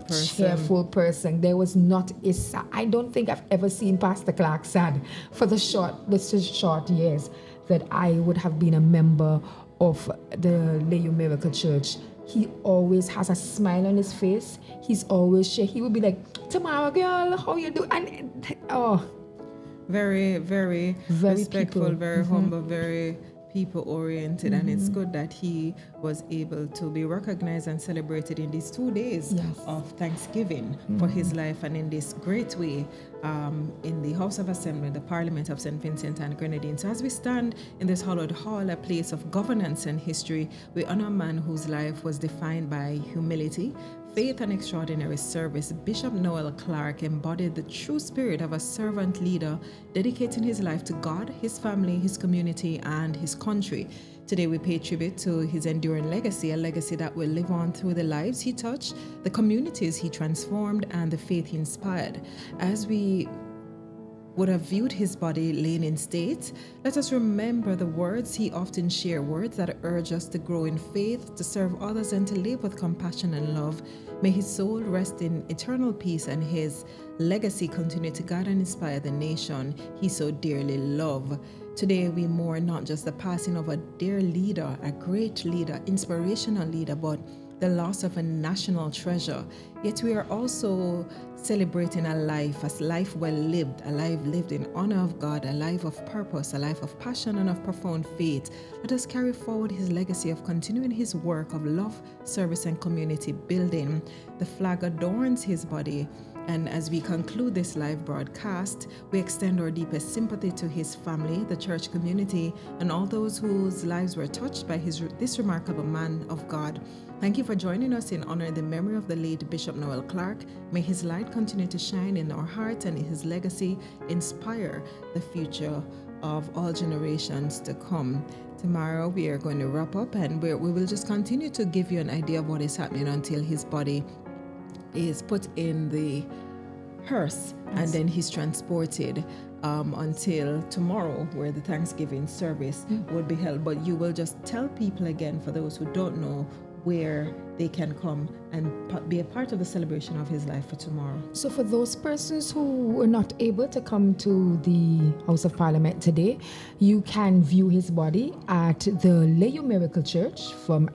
person. There was not I don't think I've ever seen Pastor Clarke sad for the short years that I would have been a member of the Layou Miracle Church. He always has a smile on his face. He's always he would be like, "Tomorrow, girl, how you do?" And very, very respectful, people. Very humble, very people-oriented, and it's good that he was able to be recognized and celebrated in these 2 days of Thanksgiving for his life, and in this great way in the House of Assembly, the Parliament of St. Vincent and Grenadines. So as we stand in this hallowed hall, a place of governance and history, we honor a man whose life was defined by humility, faith, and extraordinary service. Bishop Noel Clarke embodied the true spirit of a servant leader, dedicating his life to God, his family, his community, and his country. Today we pay tribute to his enduring legacy, a legacy that will live on through the lives he touched, the communities he transformed, and the faith he inspired. As we would have viewed his body laying in state, let us remember the words he often shared, words that urge us to grow in faith, to serve others, and to live with compassion and love. May his soul rest in eternal peace and his legacy continue to guide and inspire the nation he so dearly loved. Today we mourn not just the passing of a dear leader, a great leader, inspirational leader, but the loss of a national treasure. Yet we are also celebrating a life well lived, a life lived in honor of God, a life of purpose, a life of passion and of profound faith. Let us carry forward his legacy of continuing his work of love, service, and community building. The flag adorns his body. And as we conclude this live broadcast, we extend our deepest sympathy to his family, the church community, and all those whose lives were touched by this remarkable man of God. Thank you for joining us in honoring the memory of the late Bishop Noel Clarke. May his light continue to shine in our hearts and his legacy inspire the future of all generations to come. Tomorrow we are going to wrap up, and we will just continue to give you an idea of what is happening until his body is put in the hearse, and then he's transported until tomorrow, where the Thanksgiving service would be held. But you will just tell people again, for those who don't know, where they can come and be a part of the celebration of his life for tomorrow. So for those persons who were not able to come to the House of Parliament today, you can view his body at the Layou Miracle Church from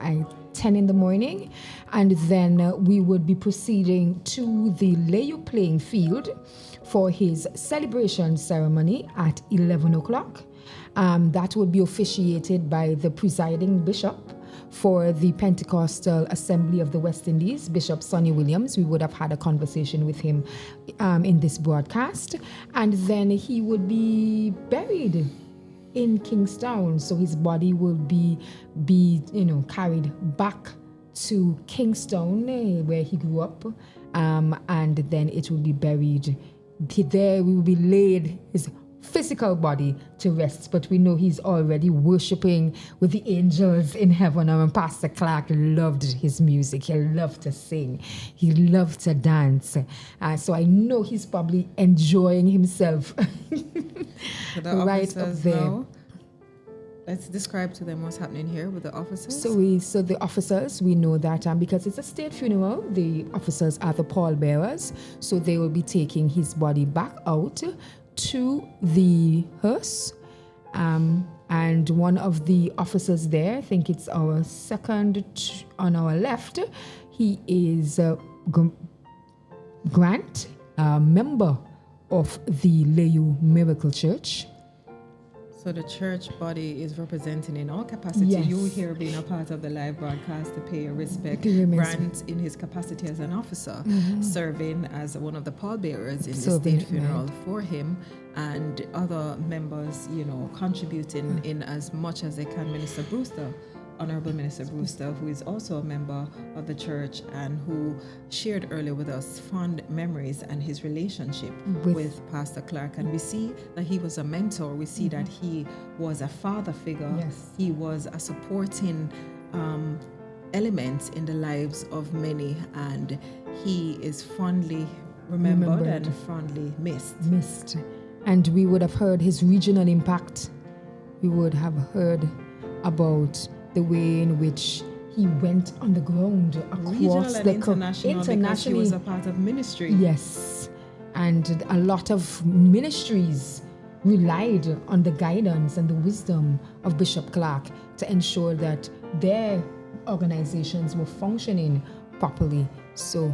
10 in the morning, and then we would be proceeding to the Layou playing field for his celebration ceremony at 11 o'clock. That would be officiated by the presiding bishop for the Pentecostal Assembly of the West Indies, Bishop Sonny Williams. We would have had a conversation with him in this broadcast, and then he would be buried in Kingstown. So his body will be carried back to Kingstown, where he grew up, and then it will be buried there. We will be laid his physical body to rest, but we know he's already worshiping with the angels in heaven. And Pastor Clarke loved his music. He loved to sing. He loved to dance. So I know he's probably enjoying himself right up there. Now, let's describe to them what's happening here with the officers. So the officers, we know that because it's a state funeral, the officers are the pallbearers. So they will be taking his body back out to the hearse, and one of the officers there, I think it's our second on our left, he is Grant, a member of the Layou Miracle Church. So the church body is representing in all capacity. Yes. You here being a part of the live broadcast to pay your respect. Grant in his capacity as an officer, serving as one of the pallbearers in the state funeral for him, and other members, contributing in as much as they can. Minister Brewster, Honorable Minister Brewster, who is also a member of the church and who shared earlier with us fond memories and his relationship with Pastor Clarke. And we see that he was a mentor. We see that he was a father figure. Yes. He was a supporting element in the lives of many, and he is fondly remembered and fondly missed. And we would have heard his regional impact. We would have heard about the way in which he went on the ground across the international, because he was a part of ministry. Yes, and a lot of ministries relied on the guidance and the wisdom of Bishop Clarke to ensure that their organizations were functioning properly. So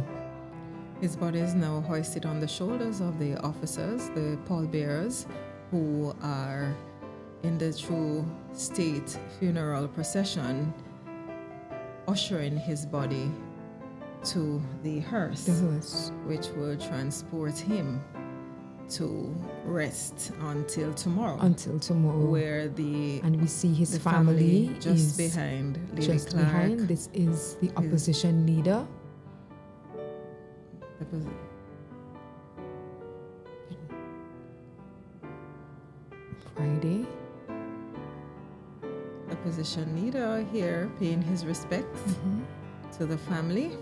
his body is now hoisted on the shoulders of the officers, the pallbearers, who are in the true state funeral procession, ushering his body to the hearse, which will transport him to rest until tomorrow. Where and we see his family just behind Lady Clarke. This is the opposition leader. Friday. The opposition leader here paying his respects to the family.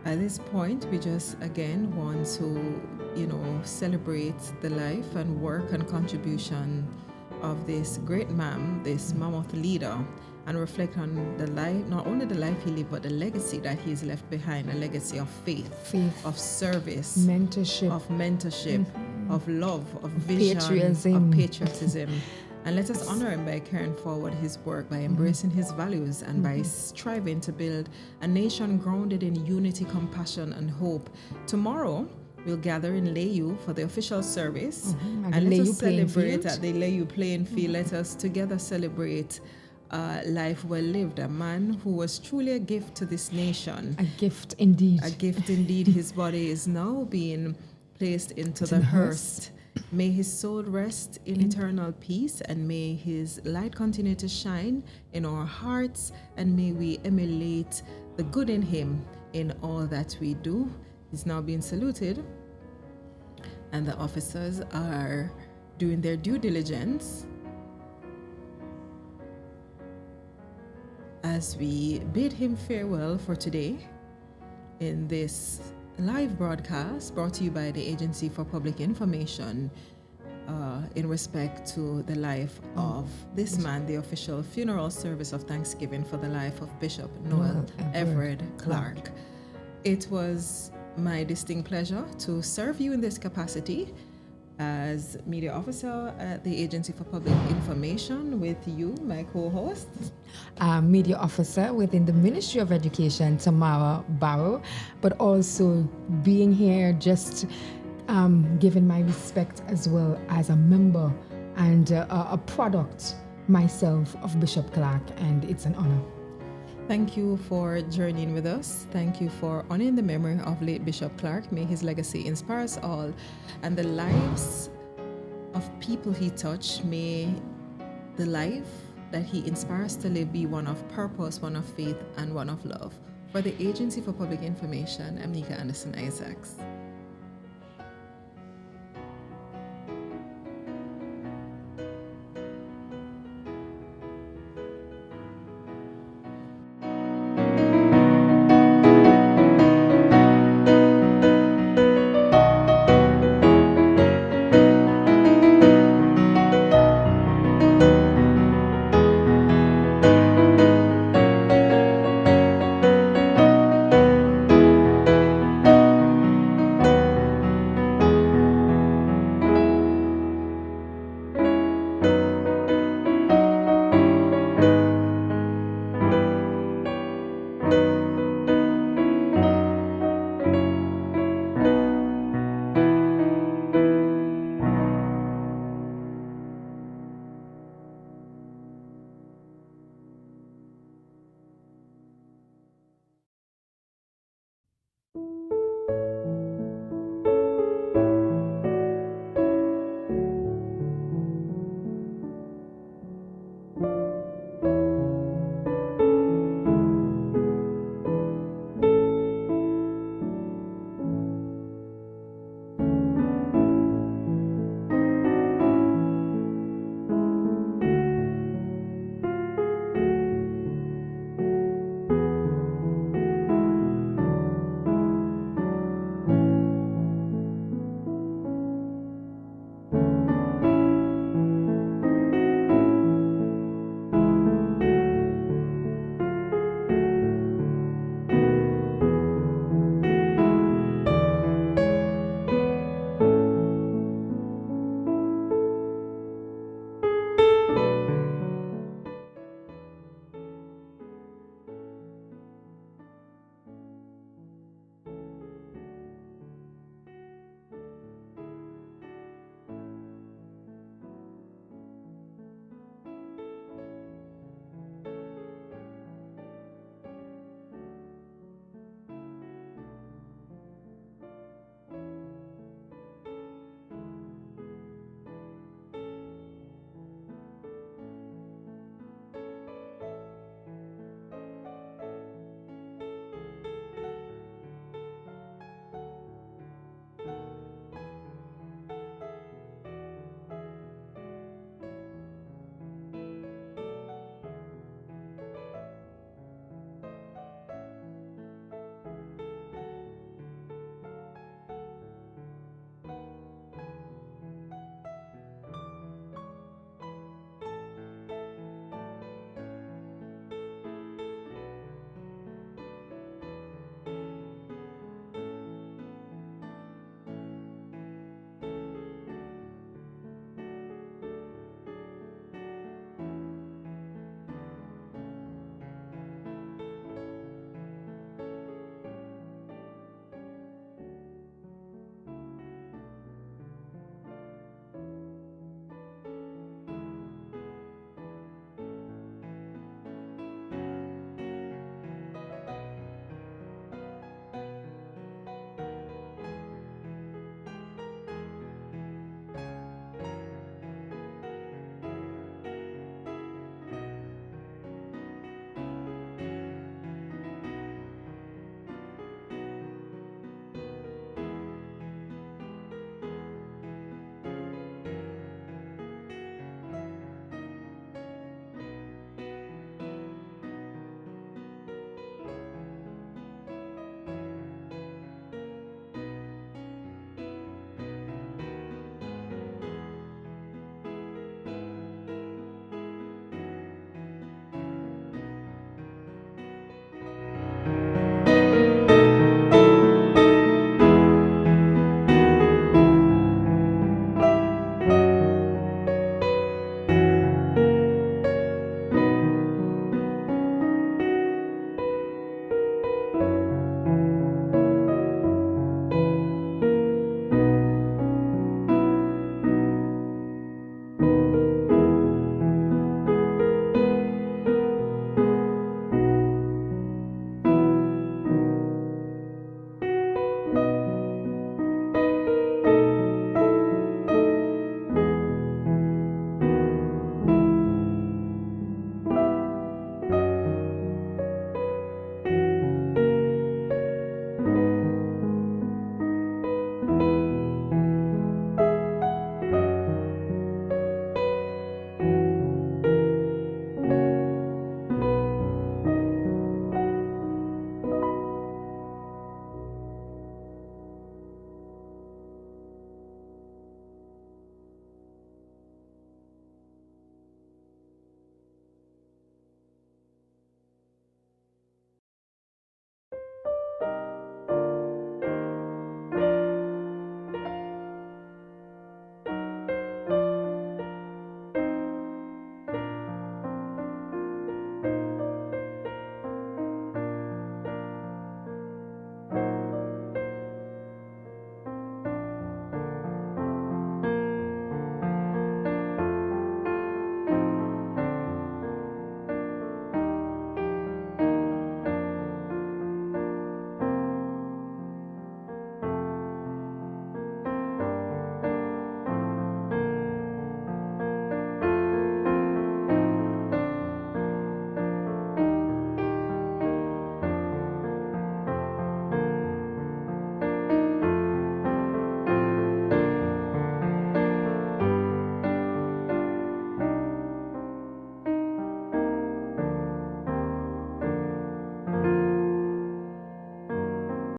At this point, we just again want to, celebrate the life and work and contribution of this great man, this mammoth leader, and reflect on the life, not only the life he lived, but the legacy that he's left behind, a legacy of faith, of service, mentorship, of love, of vision, of patriotism. And let us honor him by carrying forward his work, by embracing his values, and by striving to build a nation grounded in unity, compassion, and hope. Tomorrow, we'll gather in Layou for the official service, and let us celebrate at the Layou playing field. Let us together celebrate life well lived, a man who was truly a gift to this nation. A gift indeed. A gift indeed. His body is now being placed into the hearse. May his soul rest in eternal peace, and may his light continue to shine in our hearts, and may we emulate the good in him in all that we do. He's now being saluted, and the officers are doing their due diligence as we bid him farewell for today in this live broadcast brought to you by the Agency for Public Information in respect to the life of this man, the official funeral service of Thanksgiving for the life of Bishop Noel Everett Clarke. It was my distinct pleasure to serve you in this capacity as media officer at the Agency for Public Information with you, my co-host. Media officer within the Ministry of Education, Tamara Barrow, but also being here, just giving my respect as well as a member and a product myself of Bishop Clarke, and it's an honor. Thank you for journeying with us. Thank you for honoring the memory of late Bishop Clarke. May his legacy inspire us all, and the lives of people he touched, may the life that he inspires to live be one of purpose, one of faith, and one of love. For the Agency for Public Information, I'm Nika Anderson Isaacs.